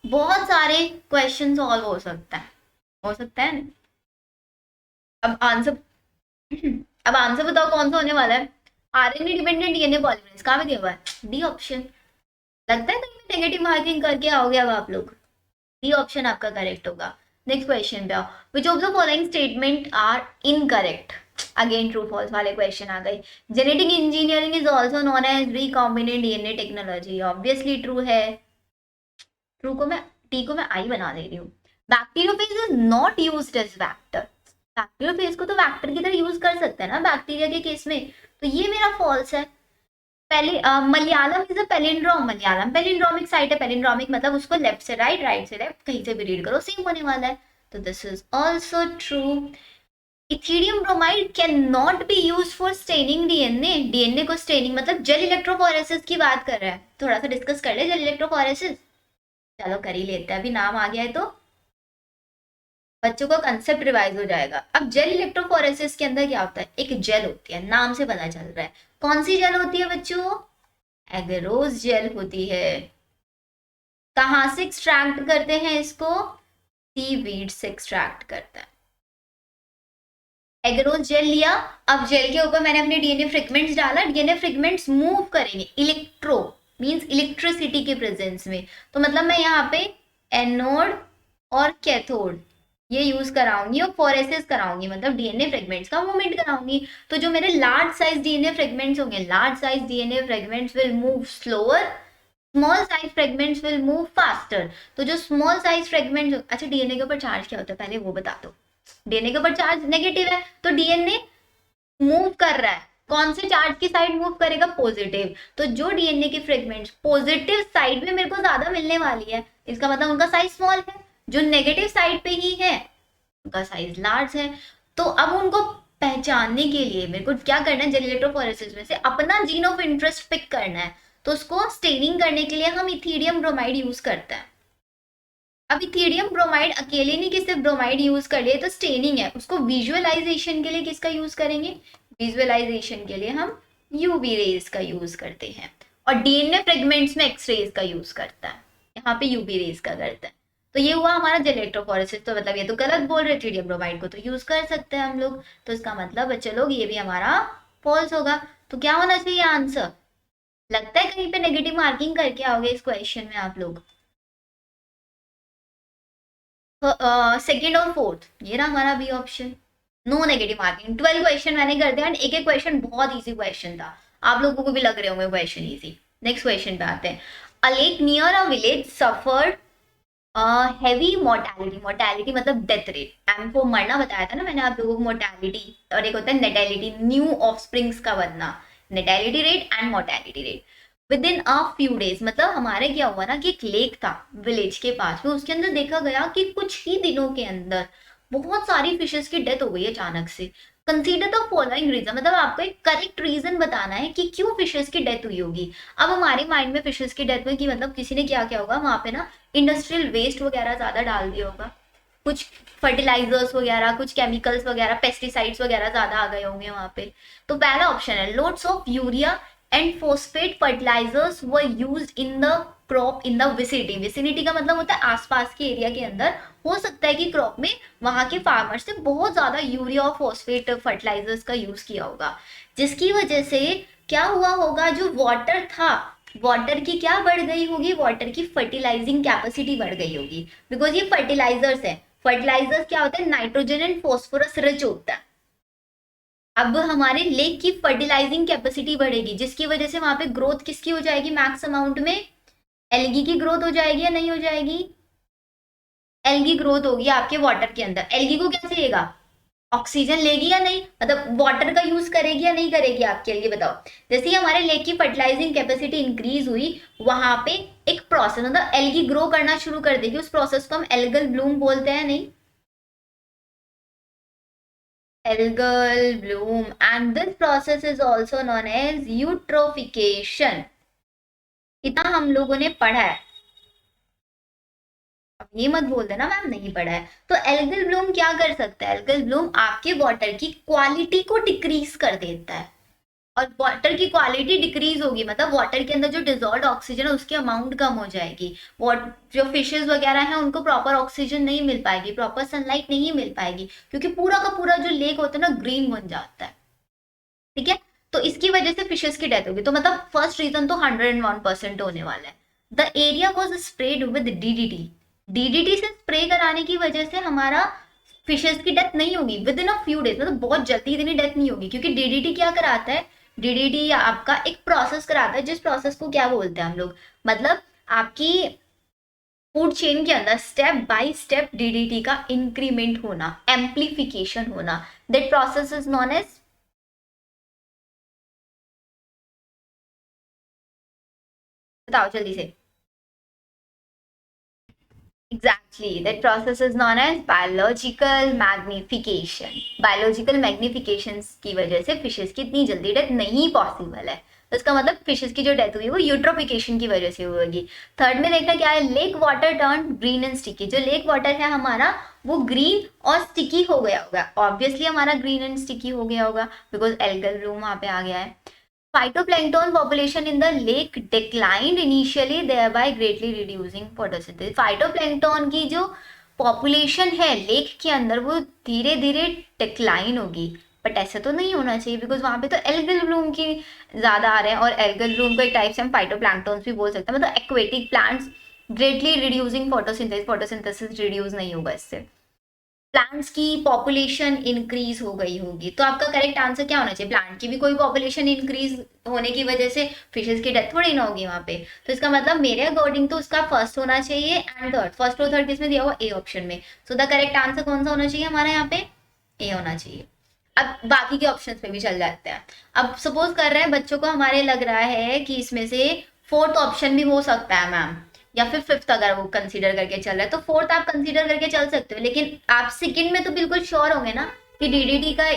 बहुत सारे क्वेश्चन सॉल्व हो सकता है ना? अब आंसर अब आंसर बताओ कौन सा होने वाला है? RNA dependent DNA polymerase. कहाँ पे दिया हुआ है? D option. लगता है कहीं पे नेगेटिव मार्किंग करके आओगे अब आप लोग। डी ऑप्शन आपका करेक्ट होगा। नेक्स्ट क्वेश्चन पे आओ। Which of the following statement are incorrect? Again true false वाले क्वेश्चन आ गए। Genetic engineering is also known as recombinant DNA technology, obviously true है। ट्रू को मैं टी को मैं आई बना दे रही हूँ। Bacteriophage is not used as vector. Bacteriophage को तो वैक्टर की तरह यूज कर सकते हैं ना बैक्टीरिया के केस में, तो ये मेरा फॉल्स है। पहले Malayalam is a palindrome, Malayalam palindromic site है। पेलिंड्रोमिक मतलब उसको लेफ्ट से राइट, राइट से लेफ्ट कहीं से भी रीड करो सेम होने वाला है। तो this is also true. Ethereum bromide can not be use for staining DNA. DNA को स्टेनिंग मतलब जेल इलेक्ट्रोफोरेसिस की बात कर रहा है, थोड़ा सा डिस्कस कर ले जेल इलेक्ट्रोफोरेसिस। चलो कर ही लेते हैं, अभी नाम आ गया है तो बच्चों का कंसेप्ट रिवाइज हो जाएगा। अब जेल इलेक्ट्रोफोरेसिस के अंदर क्या होता है? एक जेल होती है, नाम से पता चल रहा है। कौन सी जेल होती है बच्चों? एगरोस जेल होती है। कहाँ से एक्सट्रैक्ट करते हैं इसको? सीवीड से एक्सट्रैक्ट करता है। एगरोस जेल लिया, अब जेल के ऊपर मैंने अपने डीएनए फ्रेगमेंट्स डाला, डीएनए फ्रेगमेंट्स मूव करेंगे इलेक्ट्रो मींस इलेक्ट्रिसिटी के प्रेजेंस में। तो मतलब मैं यहाँ पे एनोड और कैथोड ये यूज कराऊंगी और फोरेसिस कराऊंगी, मतलब डीएनए फ्रेगमेंट्स का मूवमेंट कराऊंगी। तो जो मेरे लार्ज साइज डीएनए फ्रेगमेंट्स होंगे, large size DNA fragments will move slower, small size fragments will move faster. तो जो स्मॉल साइज फ्रेगमेंट्स, अच्छा डीएनए के ऊपर चार्ज क्या होता है पहले वो बता दो। डीएनए के ऊपर चार्ज नेगेटिव है, तो डीएनए मूव कर रहा है, कौन से चार्ज की साइड मूव करेगा? पॉजिटिव। तो जो डीएनए की फ्रेगमेंट्स पॉजिटिव साइड में मेरे को ज्यादा मिलने वाली है, इसका मतलब उनका साइज स्मॉल है। जो नेगेटिव साइड पे ही है उनका साइज लार्ज है। तो अब उनको पहचानने के लिए मेरे को क्या करना है? जेल इलेक्ट्रोफोरेसिस में से अपना जीन ऑफ इंटरेस्ट पिक करना है। तो उसको स्टेनिंग करने के लिए हम इथीरियम ब्रोमाइड यूज करते हैं। अब इथीरियम ब्रोमाइड अकेले नहीं कि सिर्फ ब्रोमाइड यूज कर लिए तो स्टेनिंग है, उसको विजुअलाइजेशन के लिए किसका यूज करेंगे? विजुअलाइजेशन के लिए हम यूवी रेज का यूज करते हैं, और डीएनए फ्रेगमेंट्स में एक्स रेज का यूज करता है, यहाँ पे यूवी रेज का करता है। तो ये हुआ हमारा जेल इलेक्ट्रोफोरेसिस। तो मतलब ये तो गलत बोल रहे, इथीरियम ब्रोमाइड को तो यूज कर सकते हैं हम लोग। तो इसका मतलब बच्चे लोग ये भी हमारा फॉल्स होगा। तो क्या होना चाहिए आंसर? लगता है कहीं पे नेगेटिव मार्किंग करके आओगे इस क्वेश्चन में आप लोग। सेकेंड और फोर्थ ये रहा हमारा B option. No negative marking. 12 question मैंने कर दिया एंड एक एक क्वेश्चन बहुत इजी क्वेश्चन था, आप लोगों को भी लग रहे होंगे क्वेश्चन इजी। नेक्स्ट क्वेश्चन पे आते हैं। अ lake near a village suffered heavy mortality, mortality मतलब डेथ रेट, एम को मरना बताया था ना मैंने आप लोगों को, मोर्टेलिटी, और एक होता है नेटेलिटी, न्यू ऑफस्प्रिंग्स का बनना, natality rate and mortality rate with in a few days. मतलब हमारे क्या हुआ ना कि एक लेक था विलेज के पास में, उसके अंदर देखा गया कि कुछ ही दिनों के अंदर बहुत सारी फिशेस की डेथ हो गई अचानक से। कंसीडर द फॉलोइंग रीजन, मतलब आपको एक करेक्ट रीजन बताना है कि क्यों फिशेस की डेथ हुई होगी। अब हमारे माइंड में फिशेस की डेथ में कि मतलब किसी ने क्या क्या होगा वहां पे ना, इंडस्ट्रियल वेस्ट वगैरह ज्यादा डाल दिया होगा, कुछ फर्टिलाइजर्स वगैरह, कुछ केमिकल्स वगैरह, पेस्टिसाइड्स वगैरह ज्यादा आ गए होंगे वहां पे। तो पहला ऑप्शन है loads of urea and phosphate fertilizers were used in the crop in the vicinity. Vicinity का मतलब होता है आसपास के एरिया के अंदर। हो सकता है कि क्रॉप में वहां के फार्मर्स ने बहुत ज्यादा यूरिया और फोस्फेट फर्टिलाइजर्स का यूज किया होगा, जिसकी वजह से क्या हुआ होगा, जो वाटर था, वाटर की क्या बढ़ गई होगी, वाटर की फर्टिलाइजिंग कैपेसिटी बढ़ गई होगी, बिकॉज ये फर्टिलाइजर्स है। फर्टिलाइजर्स क्या होता है, नाइट्रोजन एंड फॉस्फोरस रिच होता है। अब हमारे लेक की फर्टिलाइजिंग कैपेसिटी बढ़ेगी, जिसकी वजह से वहां पे ग्रोथ किसकी हो जाएगी, मैक्स अमाउंट में एल्गी की ग्रोथ हो जाएगी या नहीं हो जाएगी, एल्गी ग्रोथ होगी आपके वाटर के अंदर। एल्गी को क्या चाहिएगा, ऑक्सीजन लेगी या नहीं, मतलब वाटर का यूज करेगी या नहीं करेगी आपके लिए बताओ। जैसे ही हमारे लेक की फर्टिलाइजिंग कैपेसिटी इंक्रीज हुई, वहां पे एक प्रोसेस मतलब एल्गी ग्रो करना शुरू कर देगी, उस प्रोसेस को हम एल्गल ब्लूम बोलते हैं, नहीं, algal bloom, and this process is also known as eutrophication. इतना हम लोगों ने पढ़ा है, अब ये मत बोल देना मैम नहीं पढ़ा है। तो एल्गल ब्लूम क्या कर सकता है, एल्गल ब्लूम आपके वाटर की क्वालिटी को डिक्रीज कर देता है, और वाटर की क्वालिटी डिक्रीज होगी मतलब वाटर के अंदर जो डिजॉल्व ऑक्सीजन है उसकी अमाउंट कम हो जाएगी। जो फिशेस वगैरह हैं उनको प्रॉपर ऑक्सीजन नहीं मिल पाएगी, प्रॉपर सनलाइट नहीं मिल पाएगी, क्योंकि पूरा का पूरा जो लेक होता है ना ग्रीन बन जाता है। ठीक है, तो इसकी वजह से फिशेस की डेथ होगी। तो मतलब फर्स्ट रीजन तो 101% होने वाला है। The area was spread with DDT, DDT से स्प्रे कराने की वजह से हमारा फिशेस की डेथ नहीं होगी with in a few days, मतलब बहुत जल्दी इतनी डेथ नहीं होगी, क्योंकि डीडीटी क्या कराता है, डीडीटी आपका एक प्रोसेस कराता है, जिस प्रोसेस को क्या बोलते हैं हम लोग, मतलब आपकी फूड चेन के अंदर स्टेप बाय स्टेप डीडीटी का इंक्रीमेंट होना, एम्प्लीफिकेशन होना, that process is known as, बताओ जल्दी से। Exactly, that process is known as biological magnification. Biological magnification की वजह से फिशेस की इतनी जल्दी डेथ नहीं पॉसिबल है, तो इसका मतलब फिशेस की जो डेथ हुई वो यूट्रोफिकेशन की वजह से होगी। थर्ड में देखना क्या है, lake water turn green and sticky. जो लेक वाटर है हमारा वो ग्रीन और स्टिकी हो गया होगा, ऑब्वियसली हमारा ग्रीन एंड स्टिकी हो गया होगा बिकॉज एल्गल ब्लूम वहां पे आ गया है। Phytoplankton population in the lake declined initially, thereby greatly reducing photosynthesis. Phytoplankton की जो पॉपुलेशन है लेक के अंदर वो धीरे धीरे डिक्लाइन होगी, बट ऐसा तो नहीं होना चाहिए बिकॉज वहां पे तो एल्गल ब्लूम की ज्यादा आ रहे हैं, और एल्गल ब्लूम को एक टाइप से हम फाइटोप्लैंक्टन्स भी बोल सकते हैं, मतलब aquatic plants greatly reducing photosynthesis, photosynthesis reduce नहीं होगा इससे, प्लांट्स की पॉपुलेशन इंक्रीज हो गई होगी। तो आपका करेक्ट आंसर क्या होना चाहिए, प्लांट की भी कोई पॉपुलेशन इंक्रीज होने की वजह से फिशेस की डेथ थोड़ी ना होगी वहां पे। तो इसका मतलब मेरे अकॉर्डिंग तो उसका फर्स्ट होना चाहिए एंड थर्ड, फर्स्ट और थर्ड किसमें दिया हुआ, ए ऑप्शन में। सो द करेक्ट आंसर कौन सा होना चाहिए हमारे यहाँ पे, ए होना चाहिए। अब बाकी के ऑप्शंस पे भी चल जाते हैं। अब सपोज कर रहे हैं बच्चों को हमारे लग रहा है कि इसमें से फोर्थ ऑप्शन भी हो सकता है मैम, या फिर फिफ्थ अगर वो कंसीडर करके चल रहा है तो फोर्थ आप कंसीडर करके चल सकते हो, लेकिन आप सेकंड में तो बिल्कुल श्योर होंगे ना कि डीडीटी का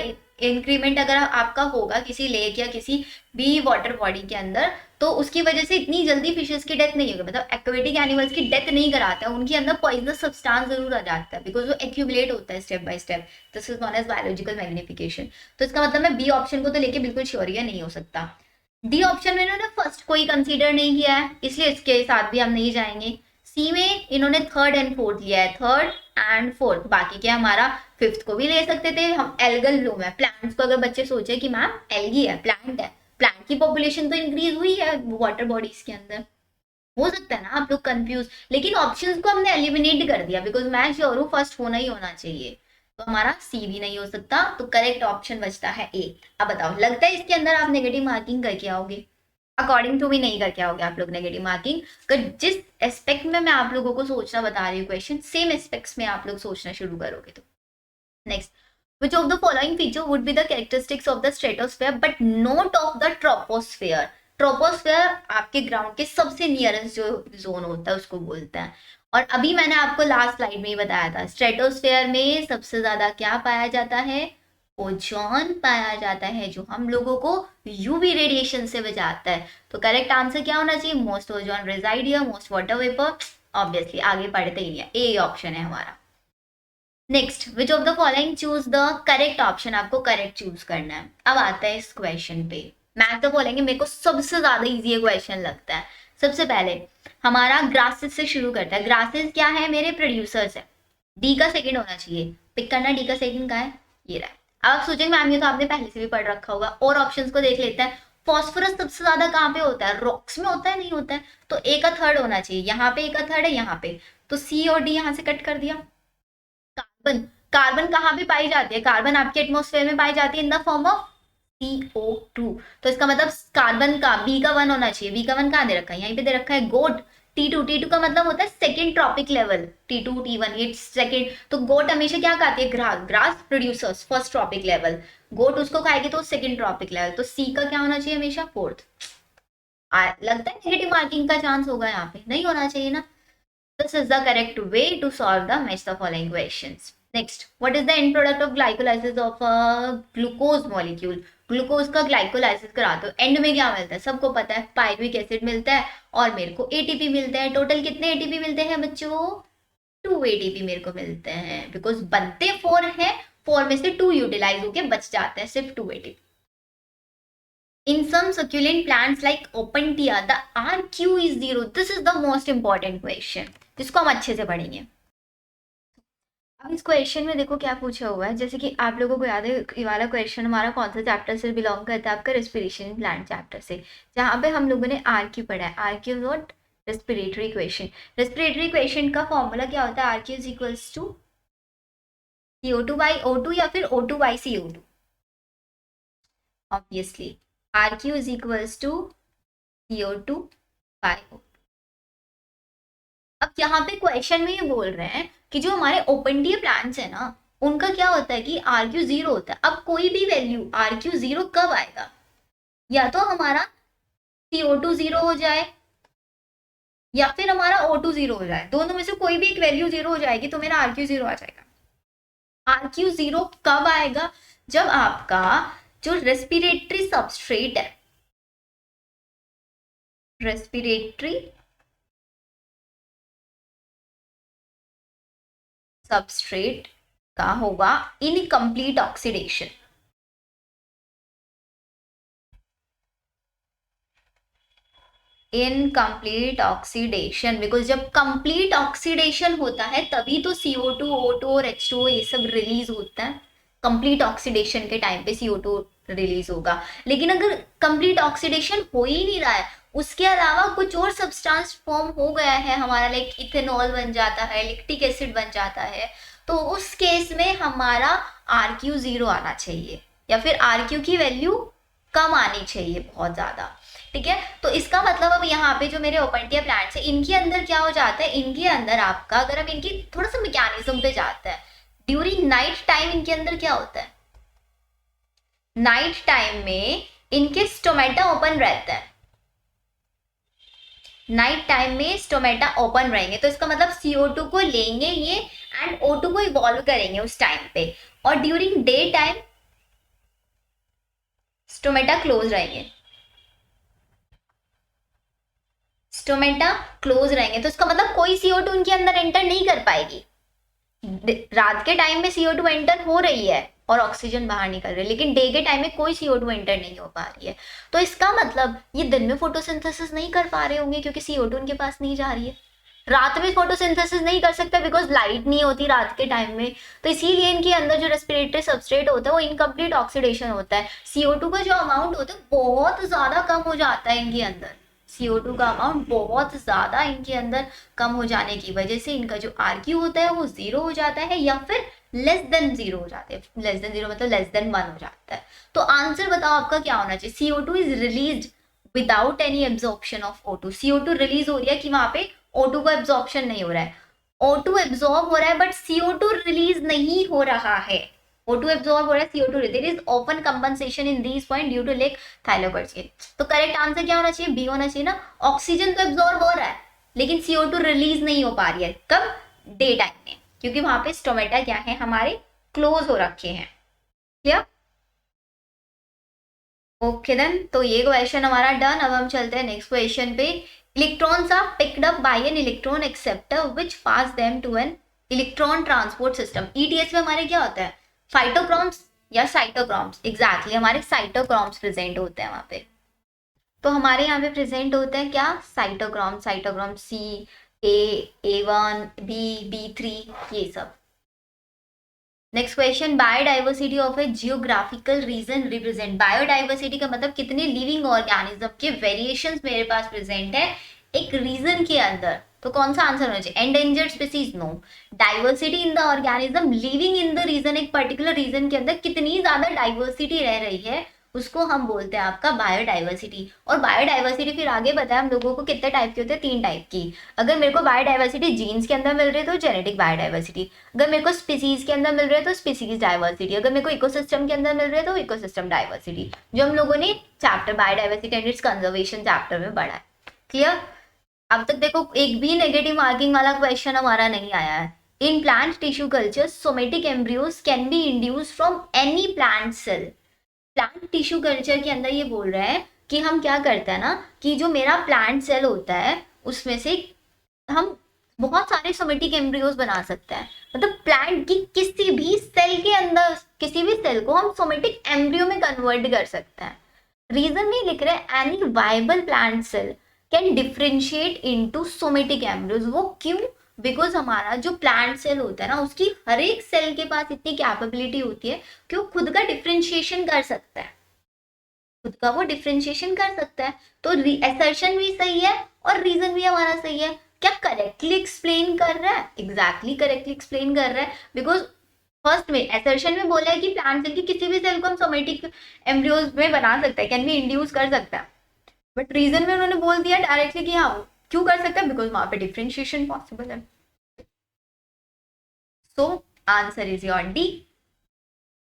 इंक्रीमेंट अगर आपका होगा किसी लेक या किसी भी वाटर बॉडी के अंदर, तो उसकी वजह से इतनी जल्दी फिशेस की डेथ नहीं होगी, मतलब एक्वेटिक एनिमल्स की डेथ नहीं कराता है, उनके अंदर पॉइजनस सब्सटेंस जरूर आ जाता है बिकॉज वो एक्यूमुलेट होता है step by step. This is known as biological magnification. तो इसका मतलब मैं बी ऑप्शन को तो लेके बिल्कुल श्योर ही नहीं हो सकता। डी ऑप्शन में इन्होंने फर्स्ट कोई कंसीडर नहीं किया है, इसलिए इसके साथ भी हम नहीं जाएंगे। सी में इन्होंने थर्ड एंड फोर्थ लिया है, थर्ड एंड फोर्थ, बाकी क्या हमारा फिफ्थ को भी ले सकते थे हम। एल्गल ब्लूम है, प्लांट्स को अगर बच्चे सोचे कि मैम एल्गी है, प्लांट है, प्लांट की पॉपुलेशन तो इंक्रीज हुई है वाटर बॉडीज के अंदर, हो सकता है ना आप लोग कंफ्यूज, लेकिन ऑप्शंस को हमने एलिमिनेट कर दिया बिकॉज मैं श्योर हूँ फर्स्ट होना ही होना चाहिए। तो हमारा सी भी नहीं हो सकता, तो करेक्ट ऑप्शन बचता है ए। अब बताओ, लगता है इसके अंदर आप नेगेटिव मार्किंग करके आओगे? अकॉर्डिंग टू भी नहीं करके आओगे आप लोग नेगेटिव मार्किंग। अगर जिस एस्पेक्ट में मैं आप लोगों को सोचना बता रही हूँ क्वेश्चन, सेम एस्पेक्ट्स में आप लोग सोचना शुरू करोगे तो। Next, which of the following feature would be the characteristics of the stratosphere but not of the troposphere? Troposphere आपके ग्राउंड के सबसे नियरेस्ट जो जोन होता है उसको बोलते हैं। और अभी मैंने आपको लास्ट स्लाइड में ही बताया था, स्ट्रेटोस्फेयर में सबसे ज्यादा क्या पाया जाता है? ओजोन पाया जाता है, जो हम लोगों को यूवी रेडिएशन से बचाता है। तो करेक्ट आंसर क्या होना चाहिए? Most ozone reside here, most water vapour. Obviously आगे पढ़ते ही है, ए ऑप्शन है हमारा। Next, which of the following choose the correct option, आपको करेक्ट चूज करना है। अब आता है इस क्वेश्चन पे, मैं तो बोलेंगे मेरे को सबसे ज्यादा इजी ये क्वेश्चन लगता है। सबसे पहले हमारा ग्रासेस से शुरू करता है। ग्रासेस क्या है? मेरे प्रोड्यूसर्स है। डी का सेकंड होना चाहिए, पिक करना। डी का सेकंड का है, ये रहा। अब आप सोचेंगे मैम ये तो आपने पहले से भी पढ़ रखा होगा, और ऑप्शंस को देख लेते हैं। फॉस्फोरस सबसे ज्यादा कहाँ पे होता है? रॉक्स में होता है, नहीं होता है? तो ए का थर्ड होना चाहिए, यहाँ पे ए का थर्ड है, यहाँ पे। तो सी और डी यहाँ से कट कर दिया। कार्बन, कार्बन कहाँ पे पाई जाती है? कार्बन आपके एटमोस्फेयर में पाई जाती है in the form of CO2। तो इसका मतलब कार्बन का बी का 1 होना चाहिए। बी का 1 कहाँ दे रखा है? यहीं पे दे रखा है, गोट। T2, T2 का मतलब होता है second trophic level. T2 T1 ये सेकेंड। तो गोट हमेशा क्या खाती है? Grass. Grass producers first trophic level, goat उसको खाएगी तो सेकेंड ट्रॉपिक लेवल। तो सी का क्या होना चाहिए? हमेशा फोर्थ। लगता है नेगेटिव मार्किंग का चांस होगा यहाँ पे, नहीं होना चाहिए ना। This is the correct way to solve the match the following questions. Next, what is the end product of glycolysis of a glucose molecule? Glucose का ग्लाइकोलाइसिस कराते हो, एंड में क्या मिलता है? सबको पता है, पायरुविक एसिड मिलता है और मेरे को एटीपी मिलता है। टोटल कितने एटीपी मिलते हैं बच्चों? 2 एटीपी मेरे को मिलते हैं, बिकॉज बनते 4 हैं, 4 में से 2 यूटिलाइज होके बच जाते हैं, सिर्फ 2 ATP. In some succulent plants like Opuntia, the RQ is 0. This is the most important question, जिसको हम अच्छे से पढ़ेंगे। अब इस क्वेश्चन में देखो क्या पूछा हुआ है। जैसे कि आप लोगों को याद है, ये वाला क्वेश्चन हमारा कौन सा चैप्टर से बिलोंग करता है? आपका रेस्पिरेशन प्लांट चैप्टर से, जहाँ पे हम लोगों ने RQ पढ़ा है। RQ not respiratory equation. Respiratory equation का फॉर्मूला क्या होता है? RQ is equals to CO2 by O2 या फिर O2 by CO2। Obviously RQ is equals to CO2 by O2। अब यहाँ पे क्वेश्चन में ये बोल रहे हैं कि जो हमारे ओपनटीए प्लांट्स है ना, उनका क्या होता है कि RQ 0 होता है। अब कोई भी वैल्यू RQ 0 कब आएगा? या तो हमारा CO2 0 हो जाए या फिर हमारा O2 0 हो जाए, दोनों में से कोई भी एक वैल्यू 0 हो जाएगी तो मेरा RQ 0 आ जाएगा। RQ 0 कब आएगा? जब आपका जो रेस्पिरेटरी सबस्ट्रेट है, रेस्पिरेटरी सबस्ट्रेट का होगा incomplete oxidation. Incomplete oxidation, because जब कंप्लीट ऑक्सीडेशन होता है तभी तो CO2, O2 और H2O ये सब रिलीज होता है। कंप्लीट ऑक्सीडेशन के टाइम पे CO2 रिलीज होगा। लेकिन अगर कंप्लीट ऑक्सीडेशन हो ही नहीं रहा है, उसके अलावा कुछ और सब्सटेंस फॉर्म हो गया है हमारा, लाइक इथेनॉल बन जाता है, लैक्टिक एसिड बन जाता है, तो उस केस में हमारा RQ 0 आना चाहिए या फिर RQ की वैल्यू कम आनी चाहिए बहुत ज्यादा। ठीक है, तो इसका मतलब अब यहाँ पे जो मेरे ओपनटीए प्लांट्स है, इनके अंदर क्या हो जाता है? इनके अंदर आपका, अगर हम इनकी थोड़ा सा मैकेनिज्म पे जाते हैं, ड्यूरिंग नाइट टाइम इनके अंदर क्या होता है? नाइट टाइम में इनके स्टोमेटा ओपन रहता है। नाइट टाइम में स्टोमेटा ओपन रहेंगे, तो इसका मतलब CO2 को लेंगे ये एंड O2 को इवॉल्व करेंगे उस टाइम पे, और during day time stomata close रहेंगे। स्टोमेटा क्लोज रहेंगे तो इसका मतलब कोई CO2 उनके अंदर एंटर नहीं कर पाएगी। रात के टाइम में CO2 एंटर हो रही है और ऑक्सीजन बाहर निकल रही है, लेकिन डे के टाइम में कोई CO2 एंटर नहीं हो पा रही है। तो इसका मतलब ये दिन में फोटोसिंथेसिस नहीं कर पा रहे होंगे क्योंकि CO2 उनके पास नहीं जा रही है। रात में फोटोसिंथेसिस नहीं कर सकते बिकॉज लाइट नहीं होती रात के टाइम में, तो इसीलिए इनके अंदर जो रेस्पिरेटरी सबस्ट्रेट होता है वो इनकम्प्लीट ऑक्सीडेशन होता है। CO2 का जो अमाउंट होता है बहुत ज्यादा कम हो जाता है इनके अंदर। CO2 का अमाउंट बहुत ज्यादा इनके अंदर कम हो जाने की वजह से इनका जो RQ होता है वो 0 हो जाता है या फिर लेस देन 0 हो जाते हैं, लेस देन 0 मतलब लेस देन 1 हो जाता है। तो आंसर बताओ आपका क्या होना चाहिए, CO2 is release without any absorption of O2। CO2 release हो रही है कि वहां पे O2 का एब्जॉर्प्शन नहीं हो रहा है, O2 एब्जॉर्ब हो रहा है बट CO2 रिलीज नहीं हो रहा है। O2 एब्जॉर्ब हो रहा है, CO2 there is open compensation in these point due to lack थाइलोकोर्टिन। तो करेक्ट आंसर क्या होना चाहिए, बी होना चाहिए ना। ऑक्सीजन तो एब्जॉर्ब हो रहा है लेकिन CO2 रिलीज नहीं हो पा रही है, कब, डे टाइम में, क्योंकि वहां पे स्टोमेटा क्या है हमारे क्लोज हो रखे हैं। क्लियर, ओके देन, तो ये क्वेश्चन हमारा डन। अब हम चलते हैं नेक्स्ट क्वेश्चन पे। Electrons are picked up by an electron acceptor which pass them to an electron transport system. ETS में हमारे क्या होता है, फाइटोक्रोम्स या साइटोक्रोम्स, एग्जैक्टली हमारे साइटोक्रोम्स प्रेजेंट होते हैं वहां पे। तो हमारे यहाँ पे प्रेजेंट होते हैं क्या, साइटोक्रोम, साइटोक्रोम A1 B3 ये सब। Next question, biodiversity of A geographical region represent. Biodiversity का मतलब कितने लिविंग ऑर्गेनिज्म के वेरिएशंस मेरे पास प्रेजेंट है एक रीजन के अंदर। तो कौन सा आंसर होना चाहिए, endangered species, no. Diversity in the organism living in the region, एक पर्टिकुलर रीजन के अंदर कितनी ज्यादा डाइवर्सिटी रह रही है उसको हम बोलते हैं आपका बायोडाइवर्सिटी। और बायोडाइवर्सिटी फिर आगे बताया हम लोगों को कितने टाइप की होती है, 3 टाइप की। अगर मेरे को बायोडाइवर्सिटी जीन्स के अंदर मिल रही है तो जेनेटिक बायोडाइवर्सिटी, अगर मेरे को स्पीसीज के अंदर मिल रही है तो स्पीसीज डाइवर्सिटी, अगर मेरे को इकोसिस्टम के अंदर मिल रही है तो इकोसिस्टम डाइवर्सिटी, जो हम लोगों ने chapter biodiversity and it's conservation chapter में पढ़ा है। क्लियर, अब तक देखो एक भी नेगेटिव मार्किंग वाला क्वेश्चन हमारा नहीं आया है। In plant tissue culture somatic embryos can be induce from any plant cell. Plant tissue culture के अंदर ये बोल रहा है कि हम क्या करते हैं ना, कि जो मेरा प्लांट सेल होता है उसमें से हम बहुत सारे सोमेटिक एम्ब्रियोज बना सकते हैं। मतलब प्लांट की किसी भी सेल के अंदर किसी भी सेल को हम सोमेटिक एम्ब्रियो में कन्वर्ट कर सकते हैं। रीजन में लिख रहे हैं any viable plant cell can differentiate into somatic embryos. वो क्यों, बिकॉज हमारा जो प्लांट सेल होता है ना उसकी हर एक सेल के पास इतनी कैपेबिलिटी होती है कि वो खुद का डिफ्रेंशिएशन कर सकता है, खुद का वो डिफ्रेंशिएशन कर सकता है। तो असर्शन भी सही है और रीजन भी हमारा सही है। क्या करेक्टली एक्सप्लेन कर रहा है, एग्जैक्टली करेक्टली एक्सप्लेन कर रहा है। बिकॉज फर्स्ट में असर्शन में बोला है कि प्लांट सेल की किसी भी सेल को हम सोमेटिक एम्ब्रियोज में बना सकते हैं, कैन बी इंड्यूस कर सकता है। बट रीजन में उन्होंने बोल दिया डायरेक्टली कि हाँ क्यों कर सकता है, बिकॉज वहां पे डिफ्रेंशिएशन पॉसिबल है। So answer is your D.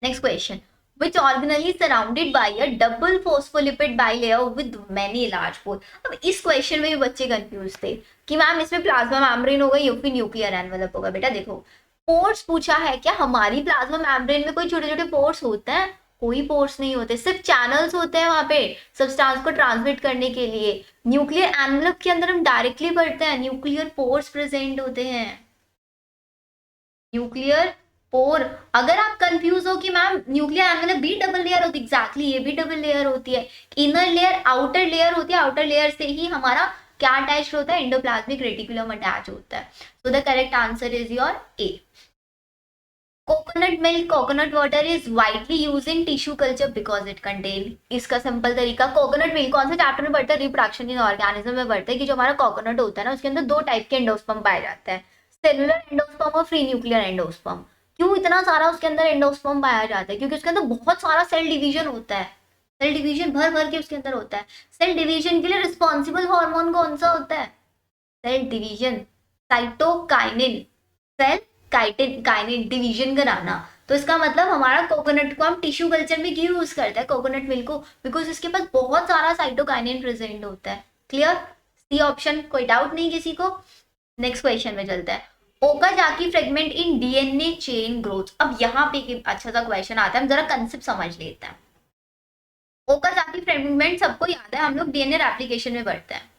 Next question, which organelle is surrounded by a double phospholipid bilayer with many large pores। अब इस क्वेश्चन में भी बच्चे कंफ्यूज थे कि मैम इसमें प्लाज्मा मेम्ब्रेन होगा या फिर न्यूक्लियर एनवेलप होगा। बेटा देखो, पोर्स पूछा है, क्या हमारी प्लाज्मा मेम्ब्रेन में कोई छोटे छोटे पोर्स होते हैं, कोई पोर्स नहीं होते, सिर्फ चैनल्स होते हैं वहां पे सब्सटेंस को ट्रांसमिट करने के लिए। न्यूक्लियर एनवेलप के अंदर हम डायरेक्टली पढ़ते हैं, न्यूक्लियर पोर्स प्रेजेंट होते हैं, न्यूक्लियर पोर। अगर आप कंफ्यूज हो कि मैम न्यूक्लियर एनवेलप भी डबल लेयर होती है, एग्जैक्टली ये भी डबल लेयर होती है। इनर लेयर आउटर लेयर होती है, आउटर लेयर से ही हमारा क्या अटैच होता है, एंडोप्लाज्मिक रेटिकुलम अटैच होता है। So the correct answer is your A. Coconut milk, coconut water is widely use in tissue culture because it contain. इसका सिंपल तरीका, कोकोनट मिल्क कौन से चैप्टर में पढ़ता है, रिप्रोडक्शन इन ऑर्गेनिज्म में पढ़ता है कि जो हमारा कोकोनट होता है ना उसके अंदर 2 टाइप के एंडोस्पर्म पाए जाते हैं, सेलुलर एंडोस्पर्म और फ्री न्यूक्लियर एंडोस्पर्म। क्यों इतना सारा उसके अंदर एंडोस्पर्म पाया जाता है, क्योंकि उसके अंदर बहुत सारा सेल डिवीजन होता है, सेल डिवीजन भर भर के उसके अंदर होता है। सेल डिवीजन के लिए रिस्पॉन्सिबल हार्मोन कौन सा होता है, cell division, cytokinin, cell kinin division कराना। तो इसका मतलब हमारा कोकोनट को हम टिश्यू कल्चर में क्यों यूज करते हैं कोकोनट मिल्क को, बिकॉज इसके पास बहुत सारा साइटोकाइनिन प्रेजेंट होता है। क्लियर, सी ऑप्शन, कोई डाउट नहीं किसी को। नेक्स्ट क्वेश्चन में चलता है, Okazaki fragment in DNA chain growth. अब यहाँ पे अच्छा सा क्वेश्चन आता है, हम जरा कंसेप्ट समझ लेते हैं। ओकाजाकी फ्रेगमेंट सबको याद है, हम लोग डीएनए रेप्लिकेशन में पढ़ते हैं।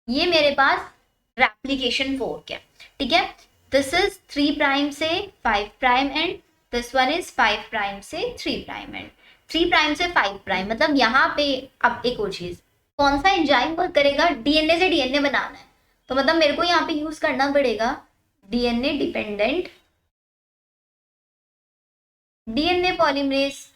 ये मेरे पास रेप्लिकेशन फोर्क है, ठीक है। दिस इज 3 प्राइम से 5 prime and this one is 5 prime से 3 प्राइम एंड 3 प्राइम से 5 प्राइम। मतलब यहाँ पे अब एक और चीज, कौन सा एंजाइम वर्क करेगा, डीएनए से डीएनए बनाना है, तो मतलब मेरे को यहाँ पे यूज करना पड़ेगा डीएनए डिपेंडेंट डीएनए पॉलीमरेज,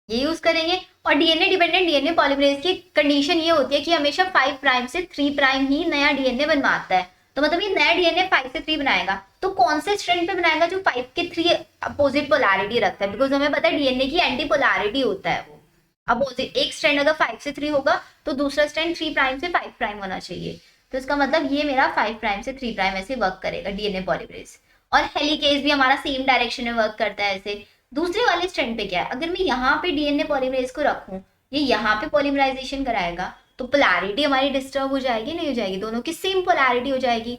ये यूज करेंगे। और डीएनए डिपेंडेंट डीएनए पॉलीमरेज की कंडीशन ये होती है कि हमेशा 5 प्राइम से 3 प्राइम ही नया डीएनए बनवाता है। तो मतलब ये नया डीएनए 5 से 3 बनाएगा। तो कौन से स्ट्रैंड पे बनाएगा जो 5 के 3 अपोजिट पोलैरिटी रखता है, बिकॉज हमें पता है डीएनए की एंटी पोलैरिटी होता है वो अपोजिट। एक स्ट्रैंड अगर 5 से 3 होगा तो दूसरा स्ट्रैंड 3 प्राइम से 5 प्राइम होना चाहिए। तो इसका मतलब ये मेरा 5 प्राइम से 3 प्राइम ऐसे वर्क करेगा डीएनए पॉलीमरेज। और हेलिकेज भी हमारा सेम डायरेक्शन में वर्क करता है ऐसे। दूसरे वाले स्ट्रैंड पे क्या है, अगर मैं यहाँ पे डीएनए पॉलीमरेज को रखूं, ये यहाँ पे पॉलीमराइजेशन कराएगा, तो पोलैरिटी हमारी डिस्टर्ब हो जाएगी, नहीं हो जाएगी, दोनों की सेम पोलैरिटी हो जाएगी,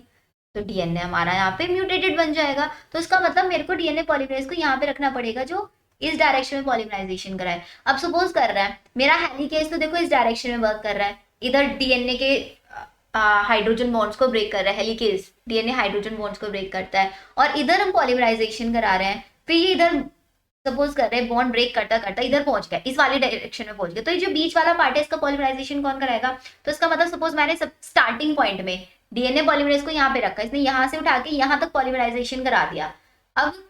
तो डीएनए हमारा यहाँ पे म्यूटेटेड बन जाएगा। तो इसका मतलब मेरे को डीएनए पॉलीमरेज को यहाँ पे रखना पड़ेगा जो इस डायरेक्शन में पॉलीमराइजेशन कराए। अब सपोज कर रहा है मेरा हेलिकेज तो देखो इस डायरेक्शन में वर्क कर रहा है, इधर डीएनए के हाइड्रोजन बॉन्ड्स को ब्रेक कर रहा है, हेलिकेज डीएनए हाइड्रोजन बॉन्ड्स को ब्रेक करता है, और इधर हम पॉलीमराइजेशन करा रहे हैं, फिर ये इधर सपोज कर रहे हैं बॉन्ड ब्रेक करता करता इधर पहुंच गया, इस वाले डायरेक्शन में पहुंच गया, तो ये जो बीच वाला पार्ट है इसका पॉलीमराइजेशन कौन कराएगा। तो इसका मतलब सपोज मैंने स्टार्टिंग पॉइंट में डीएनए पॉलीमरेज को यहाँ पे रखा, इसने यहाँ से उठा के यहाँ तक पॉलीमराइजेशन करा दिया। अब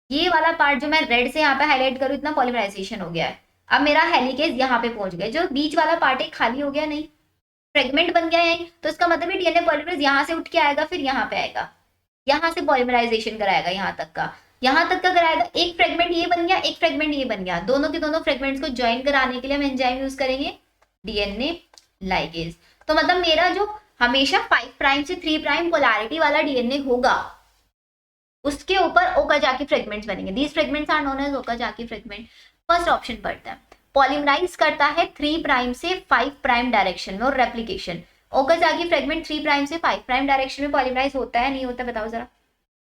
ये वाला पार्ट जो मैं रेड से यहाँ पे हाईलाइट करूँ, इतना पॉलीमराइजेशन हो गया है। अब मेरा हेलिकेज यहाँ पे पहुंच गया, जो बीच वाला पार्ट है खाली हो गया, नहीं फ्रेगमेंट बन गया यहीं। तो इसका मतलब है डीएनए पॉलीमरेज यहाँ से उठ के आएगा, फिर यहाँ पे आएगा, यहाँ से पॉलीमराइजेशन कराएगा, यहाँ तक का कराएगा। एक फ्रेगमेंट ये बन गया, एक फ्रेगमेंट ये बन गया, दोनों के दोनों फ्रेगमेंट्स को ज्वाइन कराने के लिए हम एंजाइम यूज करेंगे डीएनए लाइगेज। तो मतलब मेरा जो हमेशा 5 प्राइम से 3 प्राइम पोलैरिटी वाला डीएनए होगा उसके ऊपर ओकाजाकी फ्रेगमेंट्स बनेंगे। These fragments are known as Okazaki fragment. First option पढ़ते हैं, पॉलीमराइज करता है 3 प्राइम से 5 प्राइम डायरेक्शन में और रेप्लिकेशन। ओकाजाकी फ्रेगमेंट 3 प्राइम से 5 प्राइम डायरेक्शन में पॉलीमराइज होता है, नहीं होता, बताओ जरा।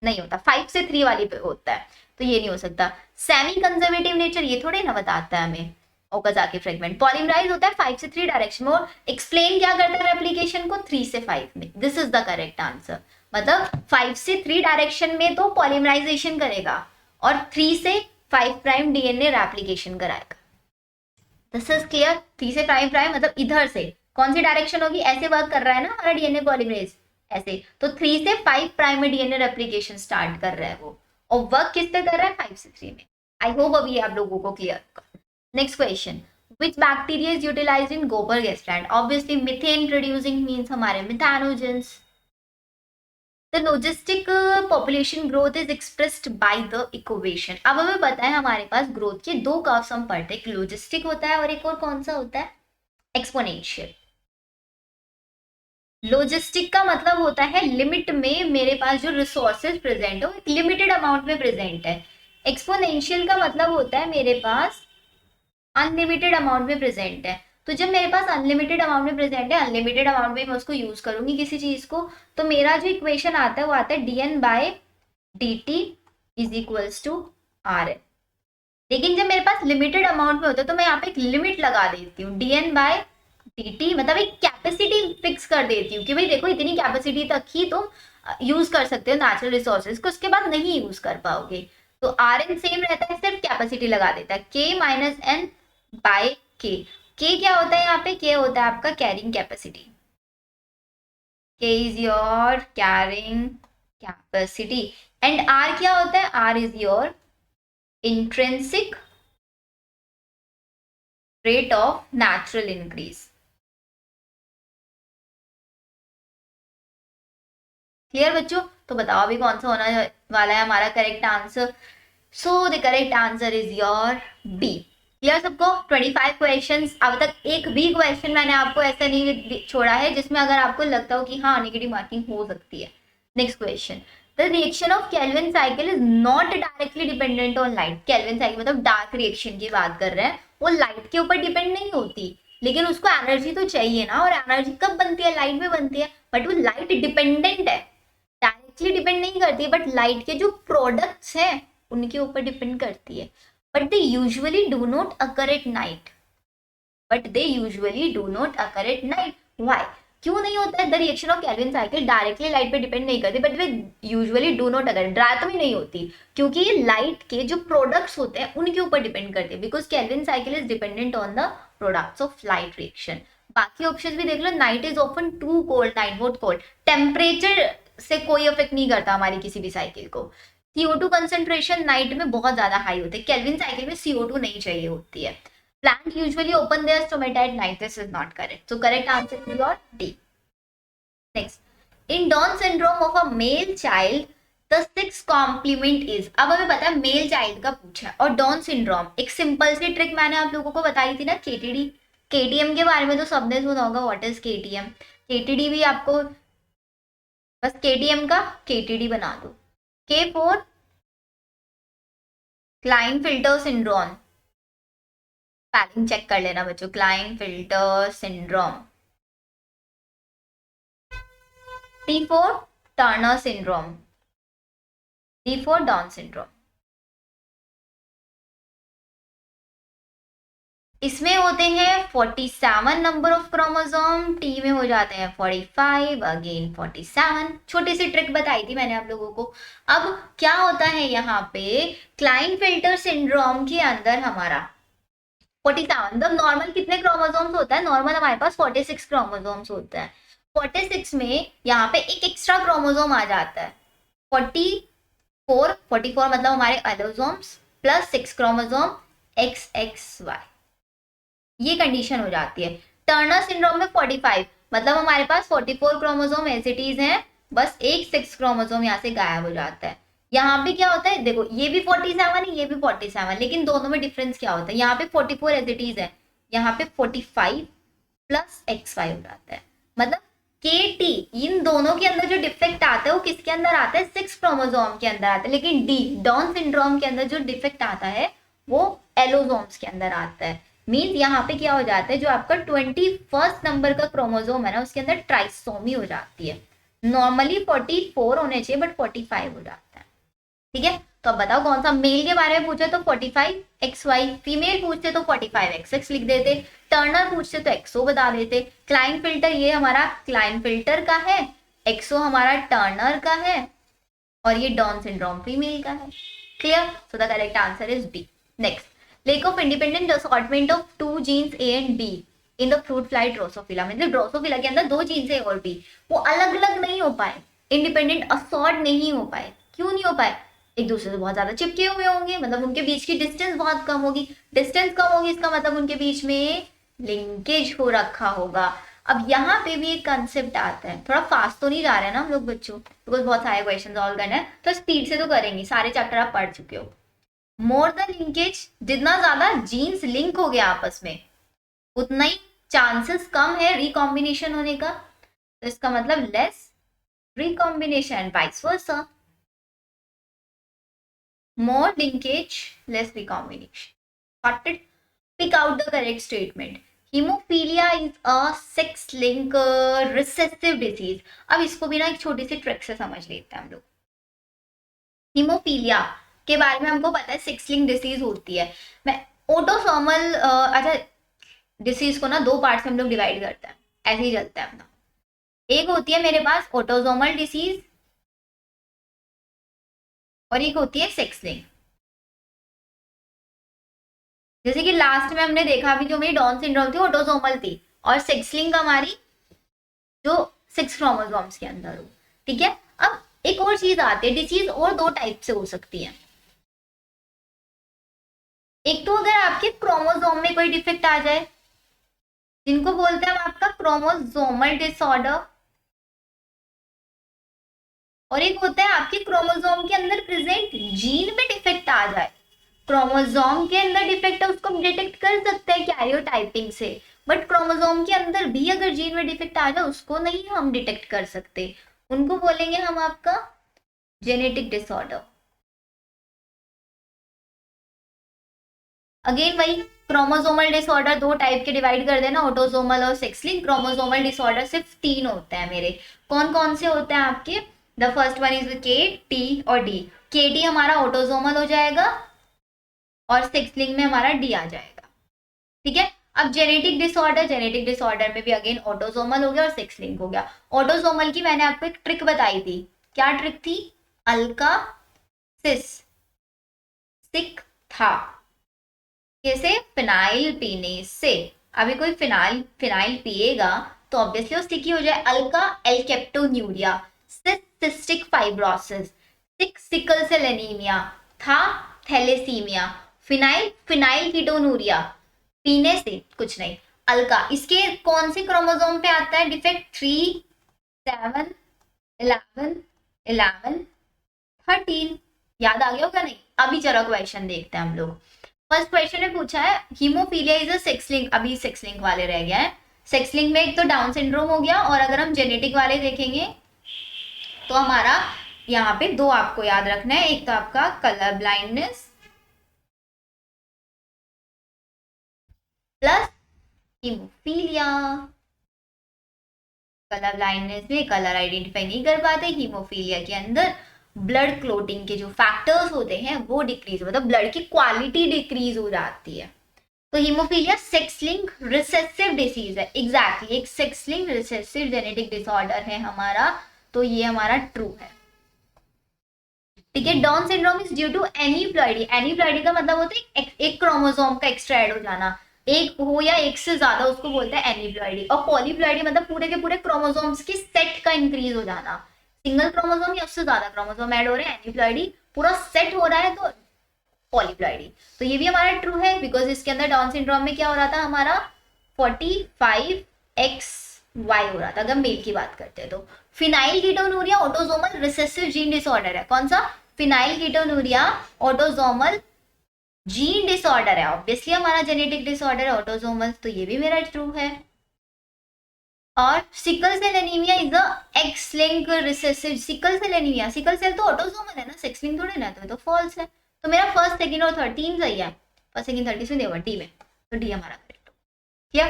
नहीं होता, 5 से 3 वाली पे होता है, तो ये नहीं हो सकता। सेमी कंजर्वेटिव नेचर ये थोड़े ना बताता है हमें। ओकाजाकी फ्रेगमेंट पॉलीमराइज होता है 5 से 3 डायरेक्शन में, और एक्सप्लेन क्या करता है रेप्लिकेशन को 3 से 5 में। This is the correct answer. मतलब 5 से 3 डायरेक्शन में तो पॉलीमराइजेशन करेगा और 3 से 5 प्राइम डीएनए रेप्लिकेशन कराएगा। This is clear. 3 से 5 प्राइम मतलब इधर से कौन सी डायरेक्शन होगी, ऐसे वर्क कर रहा है ना हमारा डीएनए पॉलीमरेज ऐसे, तो 3 से 5 प्राइम में डीएनए रेप्लिकेशन स्टार्ट कर रहा है वो, और वर्क किस पे कर रहा है 5 से 3 में। आई होप अभी आप लोगों को क्लियर होगा। Next question, which bacteria is utilized in गोबर गैस्ट्रैंड। ऑब्वियसली मिथेन प्रोड्यूसिंग मींस हमारे methanogens. The logistic population growth is expressed by the equation. अब हमें पता है हमारे पास ग्रोथ के 2 कर्व्स हम पढ़ते हैं, एक लॉजिस्टिक होता है और एक और कौन सा होता है, एक्सपोनेंशियल। लॉजिस्टिक का मतलब होता है लिमिट में मेरे पास जो रिसोर्सेज प्रेजेंट हो एक लिमिटेड अमाउंट में प्रेजेंट है। एक्सपोनेंशियल का मतलब होता है मेरे पास अनलिमिटेड अमाउंट में प्रेजेंट है। तो जब मेरे पास अनलिमिटेड अमाउंट में प्रेजेंट है, अनलिमिटेड अमाउंट में मैं उसको यूज करूंगी किसी चीज को, तो मेरा जो इक्वेशन आता है वो आता है dn by dt is equals to rn। लेकिन जब मेरे पास लिमिटेड अमाउंट में होता है तो मैं यहाँ पे एक लिमिट लगा देती हूँ, dn बाय dt, मतलब एक कैपेसिटी फिक्स कर देती हूँ कि भाई देखो इतनी कैपेसिटी तक ही तुम यूज कर सकते हो नेचुरल रिसोर्सेज को, उसके बाद नहीं यूज कर पाओगे। तो Rn सेम रहता है, सिर्फ कैपेसिटी लगा देता है, k minus n by k। k क्या होता है यहाँ पे, k होता है आपका carrying capacity, k is your carrying capacity, and r क्या होता है, r is your intrinsic rate of natural increase. Clear बच्चों। तो बताओ अभी कौन सा होना वाला है हमारा correct answer. So the correct answer is your B. Clear सबको। 25 क्वेश्चंस, अब तक एक भी क्वेश्चन मैंने आपको ऐसा नहीं छोड़ा है जिसमें अगर आपको लगता हो कि हाँ नेगेटिव मार्किंग हो सकती है। Next question, the reaction of kelvin cycle is not directly dependent on light. Calvin cycle मतलब डार्क रिएक्शन की बात कर रहे हैं, वो लाइट के ऊपर डिपेंड नहीं होती, लेकिन उसको एनर्जी तो चाहिए ना, और एनर्जी कब बनती है, लाइट में बनती है, बट वो लाइट डिपेंडेंट है, डायरेक्टली डिपेंड नहीं करती है, बट लाइट के जो प्रोडक्ट्स हैं उनके ऊपर डिपेंड करती है। But they usually do not occur at night, why, क्यों नहीं होता है। The reaction of Calvin cycle directly light पे डिपेंड नहीं करती, but way usually do not occur, रात में नहीं होती, क्योंकि ये लाइट के जो प्रोडक्ट्स होते हैं उनके ऊपर डिपेंड करते हैं, because Calvin cycle is dependent on the products of light reaction. बाकी ऑप्शन भी देख लो, night is often too cold, night बहुत कोल्ड, टेम्परेचर से कोई इफेक्ट नहीं करता हमारी किसी भी साइकिल को। CO2 कंसेंट्रेशन नाइट में बहुत ज्यादा हाई होते हैं, केल्विन साइकिल में CO2 नहीं चाहिए होती है। Plant usually open their stomata at night, this is not correct, so correct answer is your D. Next, in Down syndrome of a male child the six complement is. अब हमें पता है मेल चाइल्ड का पूछा है, और डाउन सिंड्रोम एक सिंपल सी ट्रिक मैंने आप लोगों को बताई थी ना, केटीडी। केटीएम के बारे में तो सबने सुना होगा, व्हाट इज केटीएम। केटीडी भी आपको बस केटीएम का केटीडी बना दो। K four Klinefelter syndrome, spelling check कर लेना बच्चों, Klinefelter syndrome. T four Turner syndrome, D four Down syndrome. इसमें होते हैं 47 नंबर ऑफ क्रोमोसोम, टी में हो जाते हैं 45, अगेन 47। छोटी सी ट्रिक बताई थी मैंने आप लोगों को। अब क्या होता है यहाँ पे, क्लाइनफिल्टर सिंड्रोम के अंदर हमारा 47, मतलब नॉर्मल कितने क्रोमोसोम्स होता है, नॉर्मल हमारे पास 46 क्रोमोसोम्स होता है। 46 में यहाँ पे एक एक्स्ट्रा क्रोमोसोम आ जाता है, 44 मतलब हमारे एलोसोम्स प्लस 6 क्रोमोसोम XXY, ये कंडीशन हो जाती है। टर्नर सिंड्रोम में 45 मतलब हमारे पास 44 क्रोमोसोम एज इट इज है, बस एक 6 क्रोमोसोम यहाँ से गायब हो जाता है। यहाँ पे क्या होता है, देखो ये भी 47 है, ये भी 47, लेकिन दोनों में डिफरेंस क्या होता है, यहाँ पे 44 एज इट इज है, यहाँ पे 45 प्लस XY हो जाता है। मतलब KT इन दोनों के अंदर जो डिफेक्ट आता है वो किसके अंदर आता है, 6 क्रोमोसोम के अंदर आता है। लेकिन डी डाउन सिंड्रोम के अंदर जो डिफेक्ट आता है वो एलोसोम्स के अंदर आता है। मीन्स यहाँ पे क्या हो जाता है, जो आपका 21 नंबर का क्रोमोसोम है ना, उसके अंदर ट्राइसोमी हो जाती है। नॉर्मली 44 होने चाहिए बट 45 हो जाता है। ठीक है, तो अब बताओ कौन सा, मेल के बारे में पूछे तो 45XY, फीमेल पूछते तो 45XX लिख देते, टर्नर पूछते तो XO बता देते। क्लाइनफिल्टर ये हमारा क्लाइनफिल्टर का है, XO हमारा टर्नर का है, और ये डाउन सिंड्रोम फीमेल का है। Clear, so the correct answer is B. Next, lack of independent assortment of two genes A and B in the fruit fly Drosophila, मतलब ड्रोसोफिला के अंदर दो जीन्स A और B, वो अलग अलग नहीं हो पाए, इंडिपेंडेंट असॉर्ट नहीं हो पाए। क्यों नहीं हो पाए, एक दूसरे से बहुत ज्यादा चिपके हुए होंगे, मतलब उनके बीच की डिस्टेंस बहुत कम होगी। डिस्टेंस कम होगी इसका मतलब उनके बीच में लिंकेज हो रखा होगा। अब यहाँ पे भी एक कंसेप्ट आता है, थोड़ा फास्ट तो नहीं जा रहे हैं ना हम लोग बच्चों, बिकॉज बहुत सारे क्वेश्चन सॉल्व करने हैं, तो स्पीड से तो करेंगे, सारे चैप्टर आप पढ़ चुके हो। मोर द लिंकेज, जितना ज्यादा जीन्स लिंक हो गया आपस में उतना ही चांसेस कम है रिकॉम्बिनेशन होने का, तो इसका मतलब less recombination, vice versa. More linkage less recombination. Got it, pick out the correct statement. Haemophilia is a sex link recessive disease. अब इसको भी ना एक छोटी सी ट्रिक से समझ लेते हैं हम लोग। हीमोफीलिया के बारे में हमको पता है सेक्स लिंक डिसीज होती है। मैं ऑटोसोमल, अच्छा डिसीज को ना दो पार्ट से हम लोग डिवाइड करते हैं, ऐसे ही चलता है अपना। एक होती है मेरे पास ऑटोसोमल डिसीज, और एक होती है सेक्स लिंक। जैसे कि लास्ट में हमने देखा भी, जो मेरी डाउन सिंड्रोम थी ऑटोसोमल थी, और सेक्स लिंक हमारी जो 6 क्रोमोसोम्स के अंदर हो। ठीक है, अब एक और चीज आती है, डिसीज और दो टाइप से हो सकती है। एक तो अगर आपके क्रोमोसोम में कोई डिफेक्ट आ जाए, जिनको बोलते हैं हम आपका क्रोमोसोमल डिसऑर्डर, और एक होता है आपके क्रोमोसोम के अंदर प्रेजेंट जीन में डिफेक्ट आ जाए। क्रोमोसोम के अंदर डिफेक्ट है उसको हम डिटेक्ट कर सकते हैं कैरियोटाइपिंग से, बट क्रोमोसोम के अंदर भी अगर जीन में डिफेक्ट आ जाए उसको नहीं हम डिटेक्ट कर सकते, उनको बोलेंगे हम आपका जेनेटिक डिसऑर्डर। अगेन वही क्रोमोसोमल डिसऑर्डर दो टाइप के डिवाइड कर देना, ऑटोसोमल और सेक्स लिंक। क्रोमोसोमल डिसऑर्डर सिर्फ 3 होते हैं मेरे, कौन कौन से होते हैं आपके, द फर्स्ट वन इज के, टी और डी। के टी हमारा ऑटोसोमल हो जाएगा और सेक्स लिंक में हमारा डी आ जाएगा। ठीक है, अब जेनेटिक डिसऑर्डर, जेनेटिक डिसऑर्डर में भी अगेन ऑटोसोमल हो गया और सेक्स लिंक हो गया। ऑटोसोमल की मैंने आपको एक ट्रिक बताई थी, क्या ट्रिक थी, अल्का सिस सिक था, कैसे, फिनाइल पीने से। अभी कोई फिनाइल फिनाइल पिएगा तो ऑब्वियसली वो स्टिकी हो जाए। अल्का alkaptonuria, cystic fibrosis, sickle cell anaemia, था थैलेसीमिया। फिनाइल फिनाइल कीटोनूरिया, पीने से कुछ नहीं। अल्का, इसके कौन से क्रोमोसोम पे आता है डिफेक्ट, 3, 7 11, 11, 13। याद आ गया होगा नहीं? अभी चलो क्वेश्चन देखते हैं हम लोग। फर्स्ट क्वेश्चन में पूछा है haemophilia is a sex link, अभी सेक्स लिंक वाले रह गया है। सेक्स लिंक में एक तो डाउन सिंड्रोम हो गया, और अगर हम जेनेटिक वाले देखेंगे तो हमारा यहाँ पे दो आपको याद रखना है, एक तो आपका colour blindness plus haemophilia. Colour blindness में कलर आइडेंटिफाई नहीं कर पाते, हीमोफीलिया के अंदर ब्लड क्लोटिंग के जो फैक्टर्स होते हैं वो डिक्रीज, मतलब ब्लड की क्वालिटी डिक्रीज हो जाती है। तो haemophilia sex link recessive disease है, एग्जैक्टली एक sex link recessive genetic disorder है हमारा, तो ये हमारा ट्रू है। ठीक है, Down syndrome is due to aneuploidy, aneuploidy का मतलब होता है एक क्रोमोसोम का एक्स्ट्रा ऐड हो जाना, एक हो या एक से ज्यादा उसको बोलते हैं एनीप्लॉइडी। और पॉलीप्लॉइडी मतलब पूरे के पूरे क्रोमोसोम्स की सेट का इंक्रीज हो जाना, सिंगल क्रोमोसोम या उससे ज्यादा क्रोमोसोम ऐड हो रहे हैं, एनीप्लॉइडी पूरा सेट हो रहा है तो पॉलीप्लॉइडी। तो ये भी हमारा ट्रू है, बिकॉज इसके अंदर डाउन सिंड्रोम में क्या हो रहा था हमारा 45XY हो रहा था अगर मेल की बात करते हैं तो। Phenylketonuria autosomal recessive gene disorder है, कौन सा? Phenylketonuria autosomal gene disorder है, ऑब्वियसली हमारा जेनेटिक डिसऑर्डर है ऑटोसोमल, तो ये भी मेरा ट्रू है। और sickle cell anaemia is a X link recessive, sickle cell anaemia, sickle cell तो ऑटोसोमल है ना, सेक्स लिंक थोड़े ना, तो फॉल्स है। तो मेरा फर्स्ट सेकंड और थर्ड तीन सही है, फर्स्ट सेकंड थर्ड इसमें देगा डी में, तो डी हमारा करेक्ट हो गया।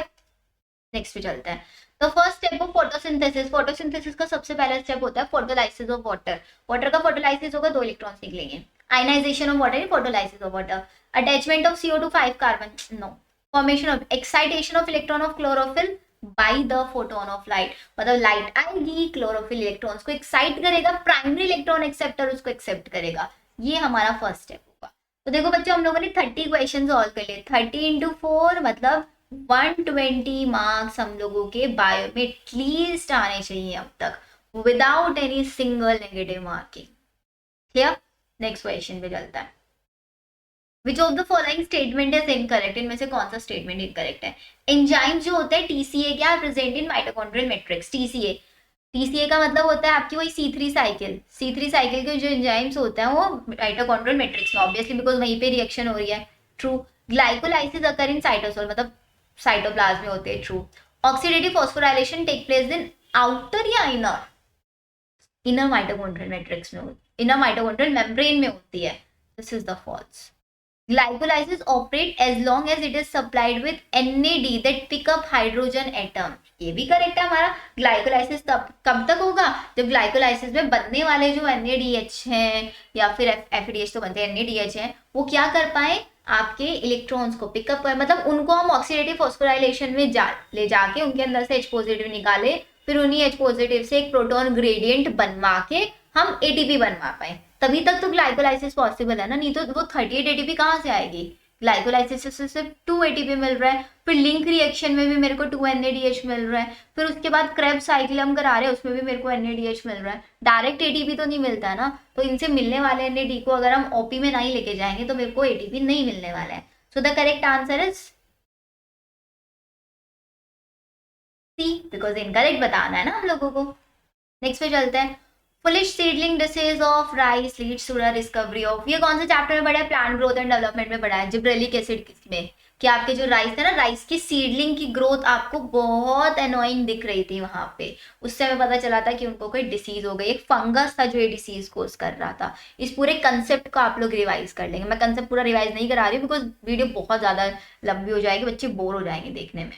नेक्स्ट पे चलते हैं। तो first step of photosynthesis, photosynthesis का सबसे पहला स्टेप होता है फोटोलाइसिस ऑफ वाटर। वाटर का फोटोलाइसिस होगा, 2 इलेक्ट्रॉन्स निकलेंगे। Ionization of water, photolysis of water. Attachment of CO2 5 carbon, no. Formation of excitation of electron of chlorophyll by the photon of light, मतलब लाइट आएगी, क्लोरोफिल इलेक्ट्रॉन्स को एक्साइट करेगा, प्राइमरी इलेक्ट्रॉन एक्सेप्टर उसको एक्सेप्ट करेगा। ये हमारा फर्स्ट स्टेप होगा। तो देखो बच्चों, हम लोगों ने 30 क्वेश्चन सॉल्व कर लिए, 30 इंटू 4 मतलब 120 मार्क्स हम लोगों के बायो में एटलीस्ट आने चाहिए अब तक, without any single negative marking. Clear? Next question पे चलता है। विच of the following statement is incorrect, इनमें से कौन सा स्टेटमेंट इनकरेक्ट है? एंजाइम जो होते हैं टीसीए क्या present in mitochondrial matrix, TCA, TCA का मतलब होता है आपकी वही C3 साइकिल, C3 साइकिल के जो एंजाइम्स होते हैं वो माइटोकॉन्ड्रियल मैट्रिक्स में, ऑब्वियसली बिकॉज वहीं पे रिएक्शन हो रही है, true. Glycolysis occur in cytosol, मतलब साइटोप्लाज्म में होते हैं, true. Oxidative phosphorylation take place in outer या इनर, इनर माइटोकॉन्ड्रियल मैट्रिक्स में, इनर माइटोकॉन्ड्रियल मेम्ब्रेन में होती है, this is the false. Glycolysis operate as long as it is supplied with NAD that pick up hydrogen atom, ये भी करेक्ट है हमारा। ग्लाइकोलाइसिस तब कब तक होगा जब ग्लाइकोलाइसिस में बनने वाले जो NADH हैं या फिर FADH तो बनते हैं, NADH हैं, वो क्या कर पाए, आपके इलेक्ट्रॉन्स को पिकअप कर, मतलब उनको हम ऑक्सीडेटिव फॉस्फोराइलेशन में ले जाके उनके अंदर से H पॉजिटिव निकाले, फिर उन्हीं H पॉजिटिव से एक प्रोटॉन ग्रेडियंट बनवा के हम ATP बनवा पाए, तभी तक तो ग्लाइकोलाइसिस पॉसिबल है ना, नहीं तो वो 38 ATP कहाँ से आएगी? ग्लाइकोलाइसिस से सिर्फ 2 ATP मिल रहा है, फिर लिंक रिएक्शन में भी मेरे को 2 NADH मिल रहा है, फिर उसके बाद क्रेब्स साइकिल हम करा रहे हैं उसमें भी मेरे को NADH मिल रहा है, डायरेक्ट ATP तो नहीं मिलता है ना, तो इनसे मिलने वाले NAD को अगर हम OP में नहीं लेके जाएंगे तो मेरे को ATP नहीं मिलने वाला है। So the correct answer is C, because incorrect बताना है ना हम लोगों को। नेक्स्ट पे चलते हैं। Foolish seedling disease of rice leads to the discovery of, ये कौन से चैप्टर में पढ़ा है? प्लांट ग्रोथ एंड डेवलपमेंट में पढ़ा है, जिब्रेलिक एसिड में, कि आपके जो राइस है ना, राइस की सीडलिंग की ग्रोथ आपको बहुत एनोइंग दिख रही थी वहां पे, उससे हमें पता चला था कि उनको कोई डिसीज हो गई, एक फंगस था जो ये डिसीज कोज कर रहा था। इस पूरे कंसेप्ट को आप लोग रिवाइज कर लेंगे, मैं कंसेप्ट पूरा रिवाइज नहीं करा रही हूँ बिकॉज वीडियो बहुत ज्यादा लंबी हो जाएगी, बच्चे बोर हो जाएंगे देखने में।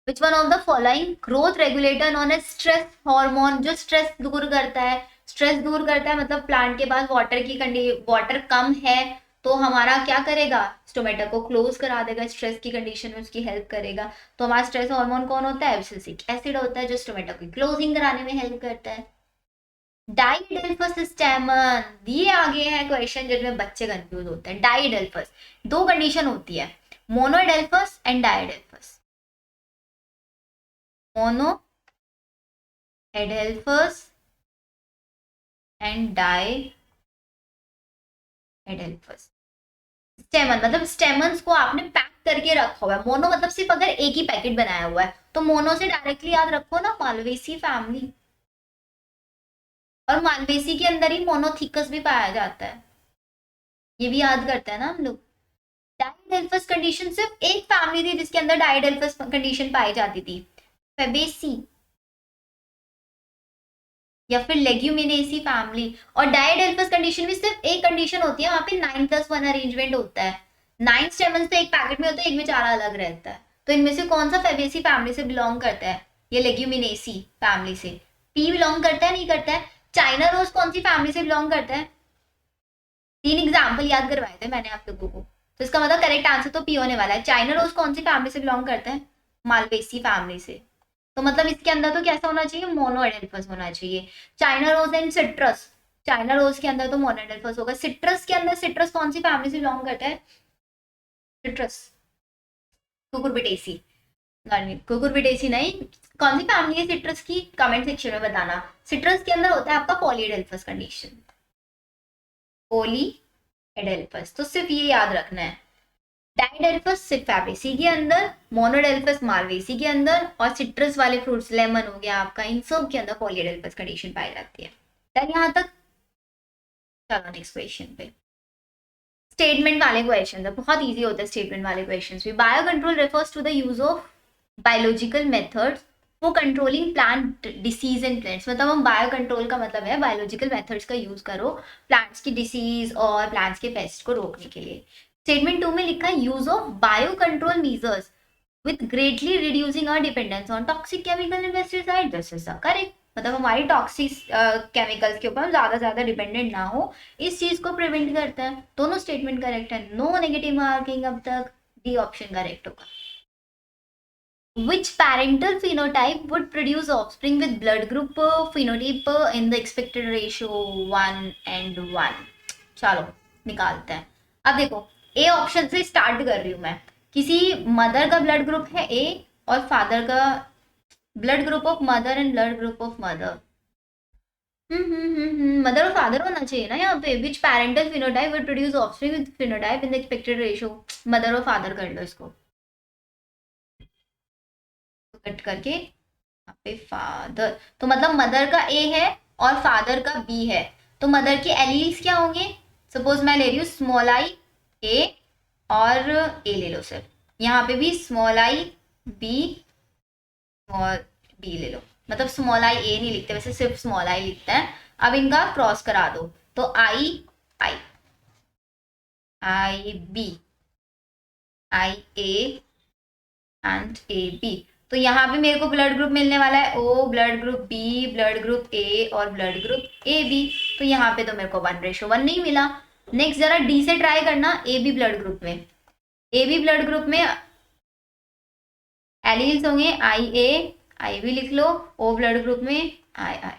Which one of the following growth regulator known as stress hormone, जो स्ट्रेस दूर करता है, स्ट्रेस दूर करता है मतलब प्लांट के पास वाटर की वाटर कम है तो हमारा क्या करेगा, स्टोमेटा को क्लोज करा देगा, स्ट्रेस की कंडीशन में उसकी हेल्प करेगा। तो हमारा स्ट्रेस हार्मोन कौन होता है? एब्सिसिक एसिड होता है, जो स्टोमेटा को क्लोजिंग कराने में हेल्प करता है। डाइडेल्फस स्टेमन, ये आगे है क्वेश्चन जिसमें बच्चे कंफ्यूज होते हैं। डाइडेल्फस, दो कंडीशन होती है, monadelphous and diadelphous. Monadelphous and diadelphous. Stamen मतलब स्टेमन्स को आपने पैक करके रखा हुआ है, मोनो मतलब सिर्फ अगर एक ही पैकेट बनाया हुआ है, तो मोनो से डायरेक्टली याद रखो ना, मालवेसी फैमिली। और मालवेसी के अंदर ही मोनोथिकस भी पाया जाता है, ये भी याद करते हैं ना हम लोग। डाइडेल्फस कंडीशन सिर्फ एक फैमिली थी जिसके अंदर डाइडेल्फस कंडीशन पाई जाती थी, फेबेसी या फिर लेग्यूमिनेसी फैमिली। और डाइडेल्फस कंडीशन में सिर्फ एक कंडीशन होती है, वहां पे 9+1 अरेंजमेंट होता है, 9 स्टेमन्स तो एक पैकेट में होता है, एक में चारा अलग रहता है। तो इनमें से कौन सा फेबेसी फैमिली से बिलोंग करता है? ये लेग्यूमिनेसी फैमिली से। पी बिलोंग करता है नहीं करता है? चाइना रोज कौन सी फैमिली से बिलोंग करता है? 3 एग्जाम्पल याद करवाए थे मैंने आप लोगों को, तो इसका मतलब करेक्ट आंसर तो पी होने वाला है। चाइना रोज कौन सी फैमिली से बिलोंग करते हैं? मालवेसी फैमिली से। तो मतलब इसके अंदर तो कैसा होना चाहिए? मोनोएडेल्फस होना चाहिए। China rose and citrus, China rose के अंदर तो मोनोएडेल्फस होगा। सिट्रस के अंदर, सिट्रस कौन सी फैमिली से बिलोंग करता है? सिट्रस कुकुरबिटेसी, कुकुरबिटेसी नहीं, कौन सी फैमिली है सिट्रस की? कमेंट सेक्शन में बताना। सिट्रस के अंदर होता है आपका पॉलीएडेल्फस कंडीशन, पॉलीएडेल्फस, तो सिर्फ ये याद रखना है। डाइडेल्फस सिर्फ फैबेसी के अंदर, मोनोडेल्फस मालवेसी के अंदर, और सिट्रस वाले फ्रूट्स लेमन हो गया आपका, इन सब के अंदर पॉलीडेल्फस कंडीशन पाई जाती है। डन यहाँ तक? चलो नेक्स्ट क्वेश्चन पे। स्टेटमेंट वाले क्वेश्चन है, बहुत इजी होता है स्टेटमेंट वाले क्वेश्चन भी। Bio control refers to the use of biological methods for controlling plant disease in plants. मतलब हम बायो कंट्रोल का मतलब है बायोलॉजिकल मेथड्स का यूज करो प्लांट्स की डिसीज और प्लांट्स के पेस्ट को रोकने के लिए। स्टेटमेंट 2 में लिखा है use of bio control measures with greatly reducing our dependence on toxic chemical and pesticide. This is correct. मतलब हमारी टॉक्सिक केमिकल्स के ऊपर हम ज्यादा डिपेंडेंट ना हो, इस चीज को प्रिवेंट करता है। दोनों स्टेटमेंट करेक्ट है, नो नेगेटिव मार्किंग अब तक। डी ऑप्शन करेक्ट होगा। Which parental phenotype would produce offspring with blood group phenotype in the expected ratio 1:1? चलो निकालते हैं। अब देखो, ए ऑप्शन से स्टार्ट कर रही हूं मैं। किसी मदर का ब्लड ग्रुप है ए, और फादर का blood group of mother and blood group of mother. Mother और फादर होना चाहिए ना यहाँ पे। Which parental phenotype would produce offspring with phenotype in the expected ratio? Mother और फादर कर लो इसको, तो कट करके यहाँ पे फादर, तो मतलब मदर का ए है और फादर का बी है, तो मदर के एलील्स क्या होंगे? सपोज मैं ले रही हूँ स्मॉल आई ए और ए ले लो सर, यहाँ पे भी small I B small B ले लो। मतलब स्मॉल आई ए नहीं लिखते वैसे, सिर्फ स्मॉल आई लिखते हैं। अब इनका क्रॉस करा दो, तो I I I B I A and A B. तो यहाँ पे मेरे को ब्लड ग्रुप मिलने वाला है O, blood group B, blood group A और ब्लड ग्रुप ए बी। तो यहाँ पे तो मेरे को 1:1 नहीं मिला। नेक्स्ट जरा डी से ट्राई करना, ए बी ब्लड ग्रुप में। ए बी ब्लड ग्रुप में एलील्स होंगे आई ए, आई भी लिख लो, ओ ब्लड ग्रुप में आई आई।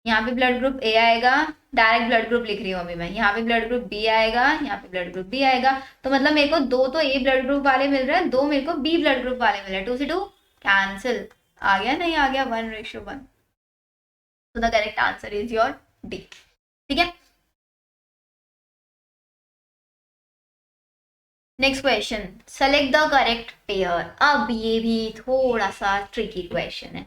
यहाँ पे ब्लड ग्रुप ए आएगा, डायरेक्ट ब्लड ग्रुप लिख रही हूँ अभी मैं। यहाँ पे ब्लड ग्रुप बी आएगा, यहाँ पे ब्लड ग्रुप बी आएगा। तो मतलब मेरे को 2 तो ए ब्लड ग्रुप वाले मिल रहे हैं, 2 मेरे को बी ब्लड ग्रुप वाले मिल रहे हैं। 2 से 2 कैंसिल, आ गया नहीं आ गया 1:1। तो the correct answer is your D. ठीक है, next question, select the correct pair. अब ये भी थोड़ा सा ट्रिकी क्वेश्चन है।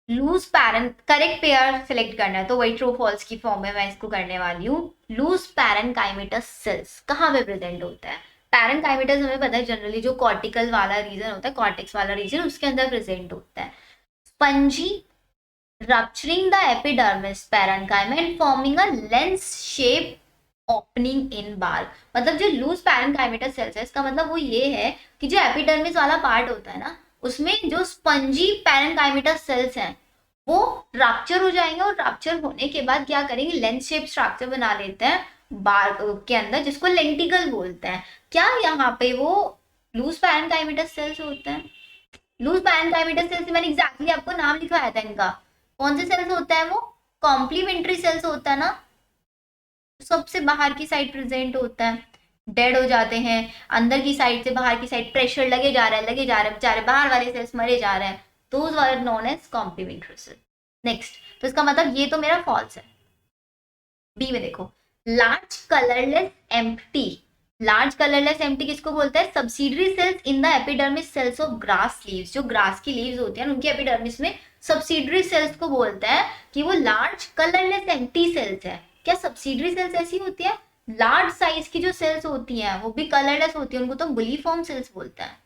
Loose parent, correct pair select करना है, तो वही ट्रू फॉल्स की फॉर्म में मैं इसको करने वाली हूँ। लूज पैरेनकाइमेटस सेल्स कहाँ पे प्रेजेंट होता है? पैरेनकाइमेटस हमें पता है जनरली जो कॉर्टिकल वाला रीजन होता है, कॉर्टेक्स वाला रीजन, उसके अंदर प्रेजेंट होता है। Spongy rupturing the epidermis parenchyma and forming a lens shape opening in bar. मतलब जो लूज पैरेनकाइमेटस सेल्स है, इसका मतलब वो ये है कि जो एपिडर्मिस वाला पार्ट होता है ना, उसमें जो स्पंजी पैरेनकाइमेटस सेल्स हैं वो रप्चर हो जाएंगे, और रप्चर होने के बाद क्या करेंगे? लेंस शेप स्ट्रक्चर बना लेते हैं बार के अंदर, जिसको लेंटिकल बोलते हैं। क्या यहाँ पे वो लूज पैरेनकाइमेटस सेल्स होते हैं? लूज पैरेनकाइमेटस सेल्स मैंने एग्जैक्टली आपको नाम लिखवाया था इनका। कौन से सेल्स होता है वो? कॉम्प्लीमेंट्री सेल्स होता है ना, सबसे बाहर की साइड प्रेजेंट होता है। डेड हो जाते हैं, अंदर की साइड से बाहर की साइड प्रेशर लगे जा रहा है बेचारे बाहर वाले सेल्स मरे जा रहे हैं, those are known as complementary cell. Next, तो इसका मतलब ये तो मेरा फॉल्स है। बी में देखो, large colourless empty large colourless empty किसको बोलते हैं? Subsidiary cells in the epidermis cells of grass leaves. जो ग्रास की लीव्स होती हैं उनकी एपिडर्मिस में सब्सिडरी सेल्स को बोलते हैं कि वो लार्ज कलरलेस एम्प्टी सेल्स है। क्या सब्सिडरी सेल्स ऐसी होती है? लार्ज साइज की जो सेल्स होती हैं वो भी कलरलेस होती है, उनको तो बुलीफॉर्म सेल्स बोलते हैं।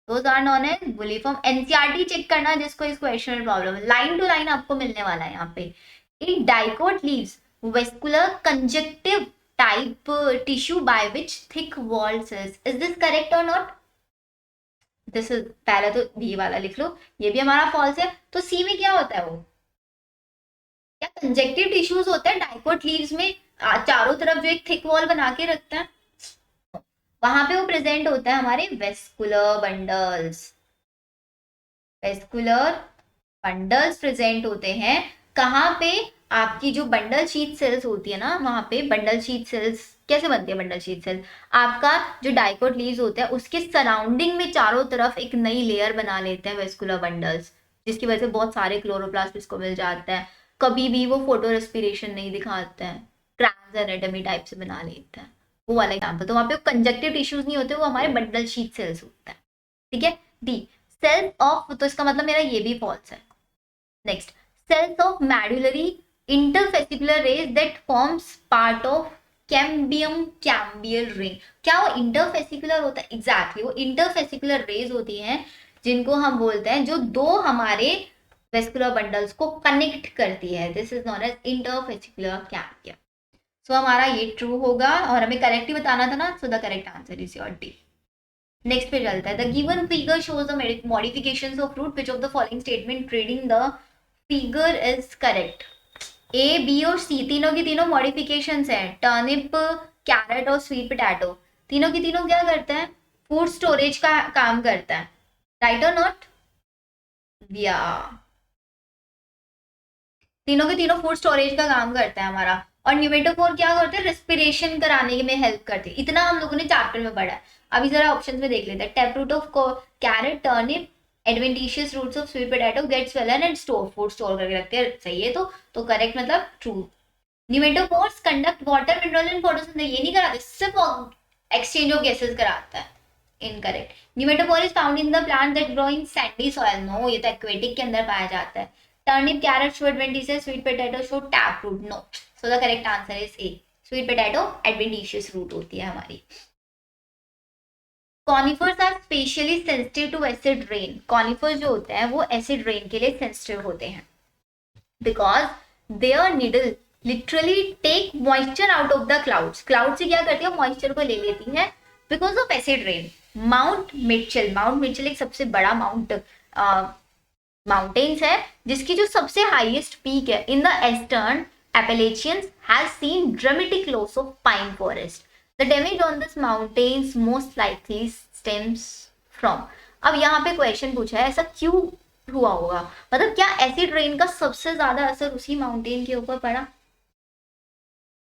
Those are known as bulliform. NCERT check करना जिसको इस क्वेश्चन में प्रॉब्लम है, लाइन टू लाइन आपको मिलने वाला है यहाँ पे। In dicot leaves vascular conjunctive type tissue by which thick walled cells. Is this correct और नॉट? दिस इज, पहले तो बी वाला लिख लो, ये भी हमारा फॉल्स है। तो सी में क्या होता है? वो क्या कंजक्टिव टिश्यूज होते हैं डाइकोट लीव्स में, चारों तरफ जो एक थिक वॉल बना के रखता है, वहां पे वो प्रेजेंट होता है हमारे vascular bundles. Vascular bundles present होते हैं कहाँ पे? आपकी जो बंडल शीट सेल्स होती है ना, वहां पे बंडल शीट सेल्स कैसे बनती है? बंडल शीट सेल्स आपका जो डाइकोट लीव्स होता है उसके सराउंडिंग में चारों तरफ एक नई लेयर बना लेते हैं वेस्कुलर बंडल्स, जिसकी वजह से बहुत सारे क्लोरोप्लास्ट इसको मिल जाता है। कभी भी वो फोटो रेस्पिरेशन नहीं दिखाते हैं, ट्रांस एनाटॉमी टाइप से बना लेते हैं, वो वाला एग्जाम्पल। तो वहां पे कंजक्टिव टिश्यूज नहीं होते, वो हमारे बंडल शीट सेल्स होता है। ठीक है। डी सेल्स ऑफ, तो इसका मतलब मेरा ये भी फॉल्स है। Next, cells of medullary interfascicular rays that forms part of cambium cambial ring। क्या वो इंटरफेसिकुलर होता है? एग्जैक्टली वो इंटरफेसिकुलर रेज होती हैं जिनको हम बोलते हैं, जो दो हमारे वेस्कुलर बंडल्स को कनेक्ट करती है। This is known as interfascicular cambium. So हमारा ये ट्रू होगा और हमें करेक्ट ही बताना था ना, so the correct answer is your D. Next पे चलता है। The given figure shows the modifications of fruit, which of the following statement reading the figure is correct? A, B और सी तीनों की तीनों मॉडिफिकेशंस हैं। टर्निप, कैरेट और स्वीट पोटैटो, तीनों की तीनों क्या करते हैं? फूड स्टोरेज का काम करता है। राइट और नॉट? या तीनों के तीनों फूड स्टोरेज का काम करता है हमारा। और न्यूमेटोफोर क्या करते हैं? रेस्पिरेशन कराने में हेल्प करते हैं। इतना हम लोगों ने चैप्टर में पढ़ा है। अभी जरा ऑप्शन में देख लेते हैं। Tap root of carrot, turnip, adventitious roots of sweet potato, get swollen and store, food store करके रखते हैं। सही है तो करेक्ट मतलब true. Pneumatophores conduct water mineral and photosynthesis, ये नहीं कराते, सिर्फ एक्सचेंज ऑफ गैसेस कराता है। Incorrect. Pneumatophore is found in the plant that grow in sandy soil. No, ये तो एक्वेटिक के अंदर पाया जाता है। Turnip, carrot show adventitious, sweet potato show tap root. No, so the correct answer is A, sweet potato adventitious root होती है हमारी। Conifers are specially sensitive to acid rain. Conifers जो होते हैं वो एसिड रेन के लिए सेंसिटिव होते हैं because their needle literally take moisture out of the clouds. Cloud से क्या करती है? मॉइस्चर को ले लेती है because of acid rain. Mount Mitchell एक सबसे बड़ा माउंटेन्स है जिसकी जो सबसे हाईएस्ट पीक है in the eastern Appalachians has seen dramatic loss of pine forest. The damage on this mountains most likely stems from. अब यहाँ पे क्वेश्चन पूछा है ऐसा क्यों हुआ होगा, मतलब क्या एसिड रेन का सबसे ज्यादा असर उसी माउंटेन के ऊपर पड़ा?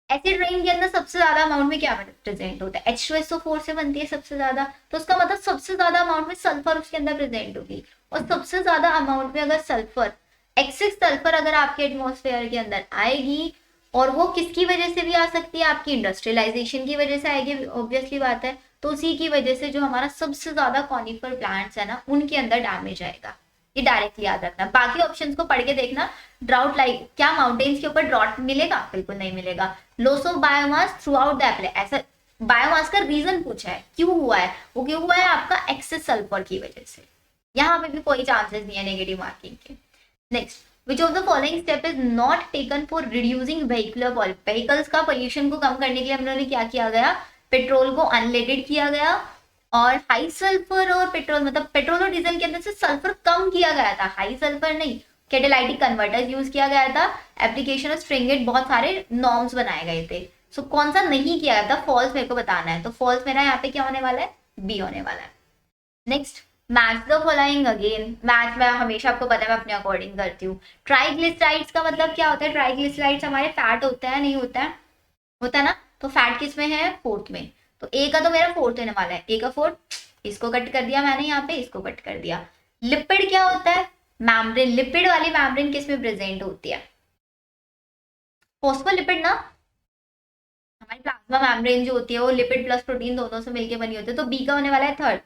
एसिड रेन के अंदर सबसे ज्यादा अमाउंट में क्या प्रेजेंट होता है? H2SO4 से बनती है सबसे ज्यादा, तो उसका मतलब सबसे ज्यादा अमाउंट में सल्फर उसके अंदर प्रेजेंट होगी। और सबसे ज्यादा अमाउंट में अगर सल्फर, एक्सेस सल्फर अगर आपके एटमॉस्फेयर के अंदर आएगी, और वो किसकी वजह से भी आ सकती है? आपकी इंडस्ट्रियलाइजेशन की वजह से आएगी, ऑब्वियसली बात है। तो उसी की वजह से जो हमारा सबसे ज्यादा कॉनिफर प्लांट्स है ना, उनके अंदर डैमेज आएगा। ये डायरेक्टली याद रखना। बाकी ऑप्शंस को पढ़ के देखना। ड्राउट लाइक, क्या माउंटेन्स के ऊपर ड्राउट मिलेगा? बिल्कुल नहीं मिलेगा। Loss of biomass through out the एप्ले, ऐसा बायोमास का रीजन पूछा है, क्यों हुआ है? वो क्यों हुआ है? आपका एक्सेस सल्फर की वजह से। यहाँ पे भी कोई चांसेस नहीं है नेगेटिव मार्किंग के। Next, which of the following step is not taken for reducing vehicular pollution. Vehicles का पोल्यूशन को कम करने के लिए हम लोगों ने क्या किया गया? पेट्रोल को अनलेडेड किया गया, और हाई सल्फर और पेट्रोल, मतलब पेट्रोल और डीजल के अंदर से सल्फर कम किया गया था, हाई सल्फर नहीं। कैटालाइटिक कन्वर्टर्स यूज किया गया था। एप्लीकेशन ऑफ स्ट्रिंगेट, बहुत सारे नॉर्म्स बनाए गए थे। सो कौन सा नहीं किया गया था? फॉल्स मेरे को बताना है। तो फॉल्स मेरा यहाँ पे क्या होने वाला है? बी होने वाला है। Next, match the following again. Match में हमेशा आपको पता है मैं अपने अकॉर्डिंग करती हूँ। ट्राइग्लिसराइड्स का मतलब क्या होता है? ट्राइग्लिसराइड्स हमारे फैट होता है, नहीं होता है? होता है ना। तो फैट किस में है? फोर्थ में। तो ए का तो मेरा फोर्थ होने वाला है। ए का फोर्थ, इसको कट कर दिया मैंने, यहाँ पे इसको कट कर दिया। लिपिड क्या होता है? मैम्ब्रेन। लिपिड वाली मैम्ब्रेन किस में प्रेजेंट होती है? फॉस्फोलिपिड ना, हमारी प्लाज्मा मेम्ब्रेन जो होती है वो लिपिड प्लस प्रोटीन दोनों से मिलकर बनी होती है, तो बी का होने वाला है थर्ड।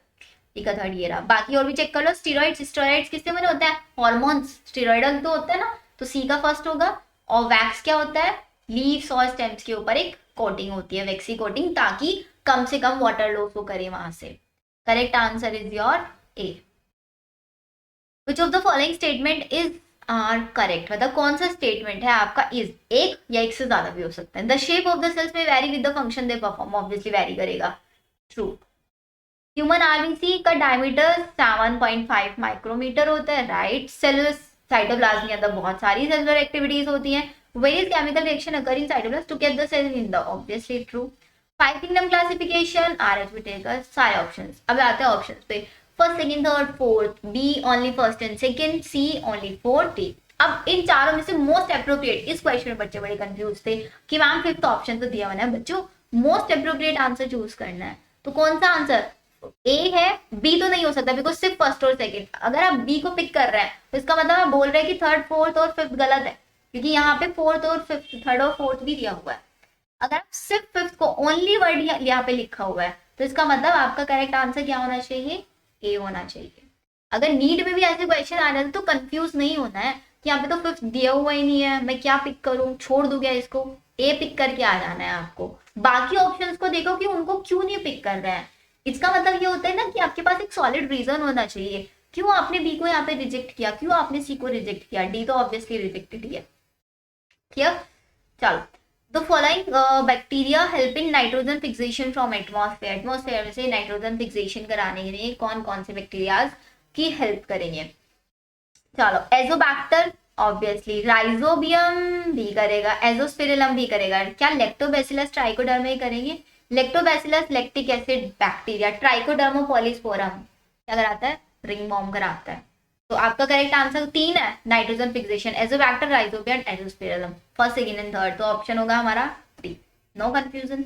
बी का थर्ड ये रहा। बाकी और भी चेक कर लो। स्टीरॉइड्स, स्टेरॉइड्स किससे बने होते हैं? हॉर्मोन्स, स्टीरॉइडल तो होता है ना, तो सी का फर्स्ट होगा। और वैक्स क्या होता है? लीव्स और स्टेम्स के ऊपर एक कोटिंग होती है, वैक्सी कोटिंग, ताकि कम से कम वाटर लॉस वो करे वहां से। Correct answer is your A. Which of the following statement is are correct, मतलब कौन सा स्टेटमेंट है आपका इज, एक या एक से ज्यादा भी हो सकता है। The shape of the cells may vary with the function they perform, obviously vary करेगा, ट्रू। ह्यूमन आरबीसी का डायमीटर 7.5 माइक्रोमीटर होता है, राइट। सेलुलर साइटोप्लाज्म के अंदर बहुत सारी सेलुलर एक्टिविटीज होती हैं। Various chemical reaction occur in cytoplasm to get the cell in the, obviously true. 5 kingdom classification, आरएच बिटेगा सारे ऑप्शंस। अब आते हैं ऑप्शंस पे। First, second, third, fourth, B only first and second, C only fourth, D. अब इन चारों में से मोस्ट अप्रोप्रिएट, इस क्वेश्चन में बच्चे बड़े कंफ्यूज थे कि मैम फिफ्थ ऑप्शन तो दिया हुआ है बच्चों, मोस्ट अप्रोप्रिएट आंसर चूज करना है, तो कौन सा आंसर? ए है, बी तो नहीं हो सकता बिकॉज सिर्फ फर्स्ट और सेकंड। अगर आप बी को पिक कर रहे हैं तो इसका मतलब आप बोल रहे हैं कि थर्ड, फोर्थ और फिफ्थ गलत है, क्योंकि यहाँ पे फोर्थ और फिफ्थ, थर्ड और फोर्थ भी दिया हुआ है। अगर आप सिर्फ फिफ्थ को ओनली वर्ड यहाँ पे लिखा हुआ है तो इसका मतलब आपका करेक्ट आंसर क्या होना चाहिए? ए होना चाहिए। अगर नीट में भी ऐसे क्वेश्चन आ जाते तो कंफ्यूज नहीं होना है कि यहाँ पे तो फिफ्थ दिया हुआ ही नहीं है, मैं क्या पिक करूं, छोड़ दूं क्या इसको? ए पिक करके आ जाना है आपको। बाकी ऑप्शंस को देखो कि उनको क्यों नहीं पिक कर रहे हैं। इसका मतलब ये होता है ना कि आपके पास एक सॉलिड रीजन होना चाहिए क्यों आपने बी को यहाँ पे रिजेक्ट किया, क्यों आपने सी को रिजेक्ट किया, डी तो ऑब्वियसली रिजेक्टेड ही है। क्लियर? चलो, the following bacteria help in nitrogen fixation from atmosphere, atmosphere में से नाइट्रोजन फिक्सेशन कराने के लिए कौन कौन से बैक्टीरियाज की हेल्प करेंगे? चलो, एजोबैक्टर ऑब्वियसली, राइजोबियम भी करेगा, एजोस्पिरिलम भी करेगा, क्या लैक्टोबैसिलस ट्राइकोडर्मा ही करेंगे? Lactobacillus lactic acid bacteria, trichoderma polysporum क्या कराता है? रिंग वॉर्म कराता है। तो आपका करेक्ट आंसर तीन है, nitrogen fixation, azotobacter, rhizobium, azospirillum, first, second and third, तो ऑप्शन होगा हमारा D, no confusion.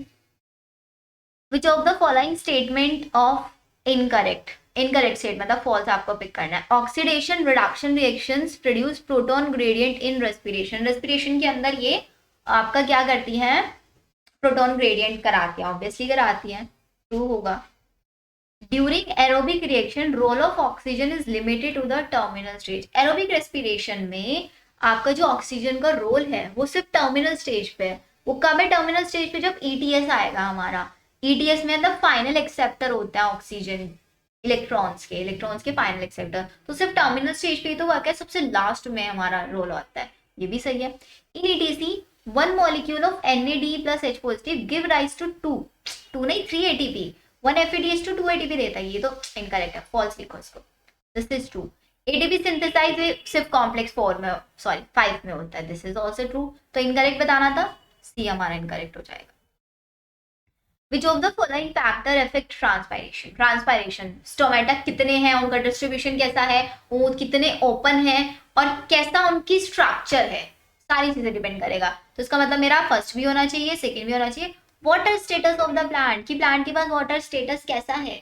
Which of the following statement of incorrect, incorrect state मतलब फॉल्स आपको पिक करना है। Oxidation reduction reactions produce proton gradient in respiration, respiration के अंदर ये आपका क्या करती हैं? प्रोटॉन ग्रेडियंट कराती है, ऑब्वियसली कराती है, ट्रू होगा। During aerobic reaction role of oxygen is limited to the terminal stage, aerobic respiration में आपका जो ऑक्सीजन का रोल है वो सिर्फ टर्मिनल स्टेज पे है। वो कब है टर्मिनल स्टेज पे? जब ईटीएस आएगा हमारा। ईटीएस में मतलब फाइनल एक्सेप्टर होता है ऑक्सीजन, इलेक्ट्रॉन्स के फाइनल एक्सेप्टर, तो सिर्फ टर्मिनल स्टेज पे ही तो वर्क है, सबसे लास्ट में हमारा रोल आता है, ये भी सही है। In ETC one molecule of NAD plus H positive give rise to two नहीं 3 ATP, 1 FADH टू 2 ATP देता है, ये तो इनकरेक्ट है, फॉल्स लिखो इसको, this is true. ATP synthase सिर्फ कॉम्प्लेक्स 4 में, सॉरी 5 में होता है, दिस इज ऑल्सो ट्रू, तो इनकरेक्ट बताना था, सी हमारा इनकरेक्ट हो जाएगा। Which of the following factor affect transpiration? Transpiration, stomata कितने हैं, उनका डिस्ट्रीब्यूशन कैसा है, वो कितने ओपन है और कैसा उनकी स्ट्रक्चर है, सारी चीजें डिपेंड करेगा। तो इसका मतलब मेरा फर्स्ट भी होना चाहिए, सेकंड भी होना चाहिए। Water status of the plant, कि प्लांट के पास वाटर स्टेटस कैसा है,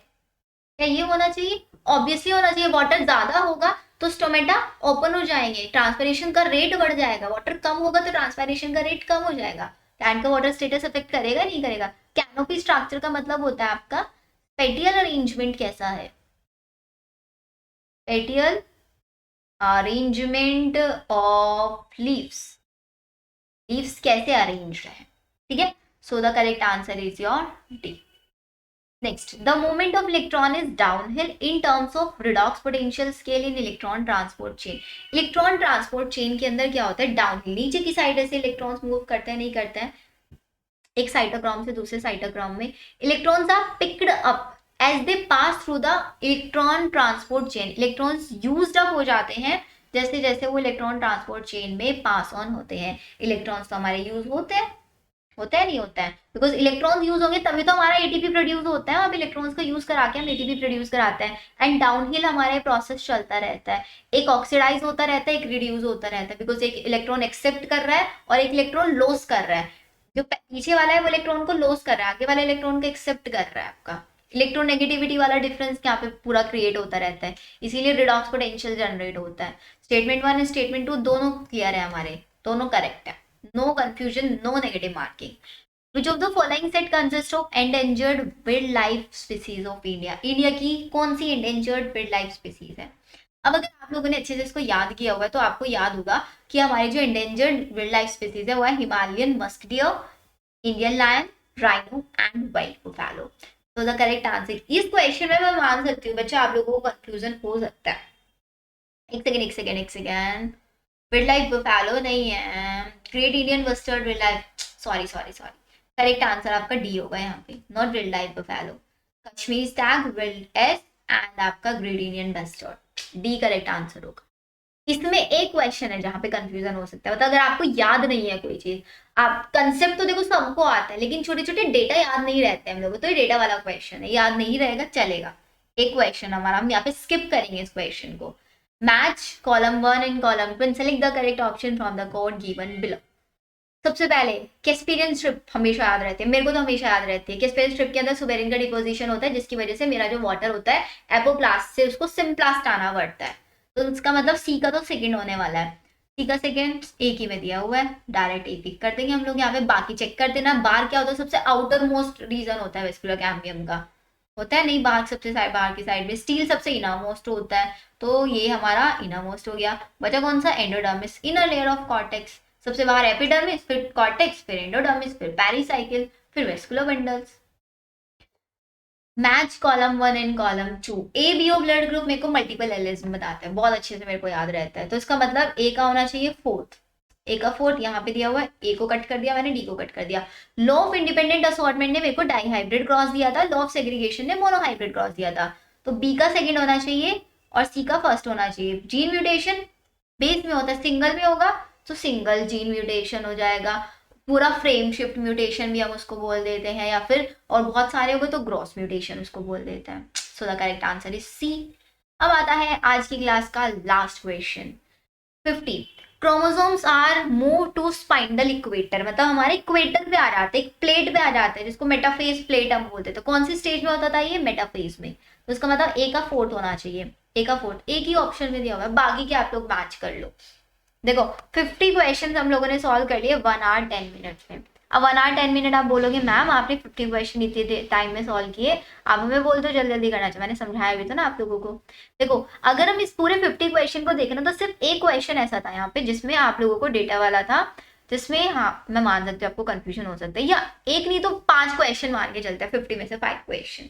क्या ये होना चाहिए? ऑब्वियसली होना चाहिए। वाटर ज्यादा होगा तो स्टोमेटा ओपन हो जाएंगे, ट्रांसपिरेशन का रेट बढ़ जाएगा, वाटर कम होगा तो ट्रांसपिरेशन का रेट कम हो जाएगा। प्लांट का वाटर स्टेटस अफेक्ट करेगा नहीं करेगा? कैनोपी स्ट्रक्चर का मतलब होता है आपका पेटियल अरेंजमेंट कैसा है, पेटियल अरेंजमेंट ऑफ लीव्स, लीव्स कैसे अरेंज है, ठीक है। So the correct answer is your D. Next, the movement of electron is downhill in terms of redox potential scale in electron transport chain. Electron transport chain के अंदर क्या होता है? डाउनहिल, नीचे की साइड ऐसे इलेक्ट्रॉन्स मूव करते हैं नहीं करते हैं, एक साइटोक्रोम से दूसरे साइटोक्रोम में electrons are picked up as they pass through the electron transport chain, electrons used up हो जाते हैं जैसे जैसे वो इलेक्ट्रॉन ट्रांसपोर्ट चेन में पास ऑन होते हैं। इलेक्ट्रॉन्स तो हमारे यूज होते हैं, होता है नहीं होता है, बिकॉज इलेक्ट्रॉन्स यूज होंगे तभी तो हमारा एटीपी प्रोड्यूस होता है, अब इलेक्ट्रॉन्स का यूज करा के हम एटीपी प्रोड्यूस कराते हैं। एंड डाउनहिल हमारा प्रोसेस चलता रहता है, एक ऑक्सीडाइज होता रहता है, एक रिड्यूस होता रहता है, बिकॉज एक इलेक्ट्रॉन एक्सेप्ट कर रहा है और एक इलेक्ट्रॉन लॉस कर रहा है। जो पीछे वाला है वो इलेक्ट्रॉन को लॉस कर रहा है, आगे वाला इलेक्ट्रॉन को एक्सेप्ट कर रहा है। आपका इलेक्ट्रोनेगेटिविटी वाला डिफरेंस यहाँ पे पूरा क्रिएट होता रहता है, इसीलिए रिडॉक्स पोटेंशियल जनरेट होता है। स्टेटमेंट 1 और स्टेटमेंट 2 दोनों क्लियर है हमारे, दोनों करेक्ट है, no confusion, no negative marking. Which of the following set consist of endangered wild life species of India, India की कौन सी एंडेंजर्ड वाइल्ड लाइफ स्पीसीज है। अब अगर आप लोगों ने अच्छे से इसको याद किया हुआ है तो आपको याद होगा कि हमारी जो एंडेंजर्ड वाइल्ड लाइफ स्पीसीज है वो है Himalayan musk deer, Indian lion, rhino and wild buffalo. तो द करेक्ट आंसर इस क्वेश्चन में मैं मान सकती हूँ बच्चा आप लोगों को कंफ्यूजन हो सकता है। एक सेकेंड वाइल्ड लाइफ बुफैलो नहीं है, great Indian western wild life, sorry correct answer आपका डी होगा यहाँ पे, not wild life buffalo, Kashmir stag, wild ass and आपका great Indian bustard, D correct answer होगा। इसमें एक क्वेश्चन है जहां पे कंफ्यूजन हो सकता है, मतलब अगर आपको याद नहीं है कोई चीज, आप कंसेप्ट तो देखो सबको आता है लेकिन छोटे छोटे डेटा याद नहीं रहते हम लोगों, तो ये डेटा वाला क्वेश्चन है, याद नहीं रहेगा चलेगा। एक क्वेश्चन हमारा, हम यहाँ पे स्किप करेंगे इस क्वेश्चन को। Match column 1 and column 2 and select the correct option from the code given below. सबसे पहले कैस्पियन स्ट्रिप हमेशा याद रहती है, मेरे को तो हमेशा याद रहती है। कैस्पियन स्ट्रिप के अंदर सुबेरिन का डिपोजिशन होता है जिसकी वजह से मेरा जो वाटर होता है एपोप्लास्ट से उसको सिम्प्लास्ट आना पड़ता है, तो इसका मतलब सी का तो सेकंड होने वाला है। सी का सेकंड एक ही में दिया हुआ है, डायरेक्ट ए पिक कर देंगे हम लोग यहाँ पे। बाकी चेक करते ना, बार क्या होता है, सबसे आउटर मोस्ट रीजन होता है वेस्कुलर कैम्बियम का, होता है नहीं बाहर, सबसे बाहर की साइड में। स्टील सबसे इनर मोस्ट होता है, तो ये हमारा इनर मोस्ट हो गया। बचा कौन सा, endodermis, inner layer of cortex. सबसे बाहर एपिडर्मिस, फिर कॉर्टेक्स, फिर एंडोडर्मिस, फिर पेरिसाइकिल, फिर vascular bundles. Match column 1 and column 2, A B O blood group मेरे को मल्टीपल एलिज्म बताते हैं, बहुत अच्छे से मेरे को याद रहता है, तो इसका मतलब ए का होना चाहिए फोर्थ, ए का फोर्थ यहाँ पे दिया हुआ है, ए को कट कर दिया मैंने, डी को कट कर दिया। लॉ ऑफ इंडिपेंडेंट असॉर्टमेंट ने मेरे को डाई हाइब्रिड क्रॉस दिया था, लॉ ऑफ सेग्रीगेशन ने मोनो हाइब्रिड क्रॉस दिया था, तो बी का सेकंड होना चाहिए और सी का फर्स्ट होना चाहिए। जीन म्यूटेशन बेस में होता है, सिंगल में होगा तो सिंगल जीन म्यूटेशन हो जाएगा, पूरा फ्रेम शिफ्ट म्यूटेशन भी हम उसको बोल देते हैं, या फिर और बहुत सारे हो गए तो ग्रॉस म्यूटेशन उसको बोल देते हैं। So the correct answer is C. अब आता है आज की क्लास का last question 50। Chromosomes are move to spindle equator, मतलब हमारे इक्वेटर पे आ जाते हैं, एक प्लेट पे आ जाते हैं जिसको मेटाफेज प्लेट हम बोलते हैं। तो कौन सी स्टेज में होता था ये, मेटाफेज में, तो इसका मतलब ए का फोर्थ होना चाहिए, ए का फोर्थ, एक ही ऑप्शन में दिया हुआ है, बाकी के आप लोग मैच कर लो। देखो 50 क्वेश्चन हम लोगों ने सॉल्व कर लिए 1 आवर 10 मिनट्स में। अब 1 आवर 10 मिनट आप बोलोगे मैम आपने 50 क्वेश्चन इतने टाइम में सॉल्व किए, आप हमें बोल दो जल्दी जल्दी करना चाहिए, मैंने समझाया भी था ना आप लोगों को। देखो अगर हम इस पूरे 50 क्वेश्चन को देखें ना, तो सिर्फ एक क्वेश्चन ऐसा था यहाँ पे जिसमें आप लोगों को डेटा वाला था, जिसमें हाँ मैं मान सकती हूँ आपको कंफ्यूजन हो सकता है, या एक नहीं तो 5 क्वेश्चन मान के चलते हैं, 50 में से 5 क्वेश्चन।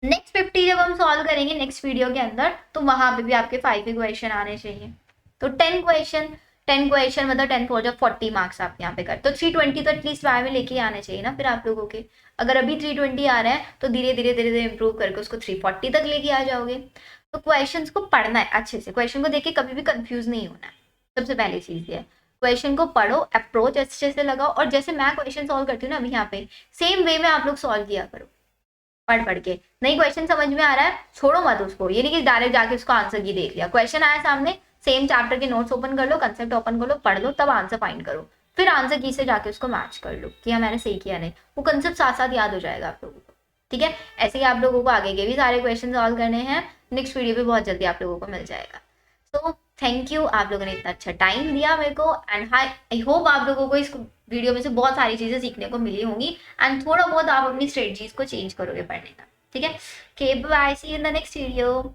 नेक्स्ट 50 जब हम सॉल्व करेंगे नेक्स्ट वीडियो के अंदर, तो वहां पे भी आपके 5 ही क्वेश्चन आने चाहिए। तो 10 क्वेश्चन मतलब 10 फोर जब 40 मार्क्स आप यहाँ पे कर, तो 320 तो एटलीस्ट वाई में लेके आने चाहिए ना फिर आप लोगों के। अगर अभी 320 आ रहे हैं तो धीरे धीरे इंप्रूव करके उसको 340 तक लेके आ जाओगे। तो क्वेश्चन को पढ़ना है अच्छे से, क्वेश्चन को देख के कभी भी कंफ्यूज नहीं होना है, सबसे पहली चीज ये। क्वेश्चन को पढ़ो, अप्रोच अच्छे से लगाओ, और जैसे मैं क्वेश्चन सॉल्व करती हूँ ना अभी यहाँ पे, सेम वे में आप लोग सॉल्व किया करो, पढ़ के। नहीं क्वेश्चन समझ में आ रहा है छोड़ो मत उसको, ये नहीं कि डायरेक्ट जाके उसको आंसर की देख लिया, क्वेश्चन आया सामने सेम चैप्टर के नोट्स ओपन कर लो, कंसेप्ट ओपन कर लो, पढ़ लो, तब आंसर फाइंड करो, फिर आंसर की से जाके उसको मैच कर लो कि हाँ मैंने सही किया नहीं, वो कंसेप्ट साथ साथ याद हो जाएगा आप लोगों को। ठीक है, ऐसे ही आप लोगों को आगे के भी सारे क्वेश्चन सॉल्व करने हैं, नेक्स्ट वीडियो पे बहुत जल्दी आप लोगों को मिल जाएगा। तो थैंक यू, आप लोगों ने इतना अच्छा टाइम दिया मेरे को, एंड आई होप आप लोगों को इस वीडियो में से बहुत सारी चीजें सीखने को मिली होंगी, एंड थोड़ा बहुत आप अपनी स्ट्रेटजीज को चेंज करोगे पढ़ने का। ठीक है, bye, see you in the next video.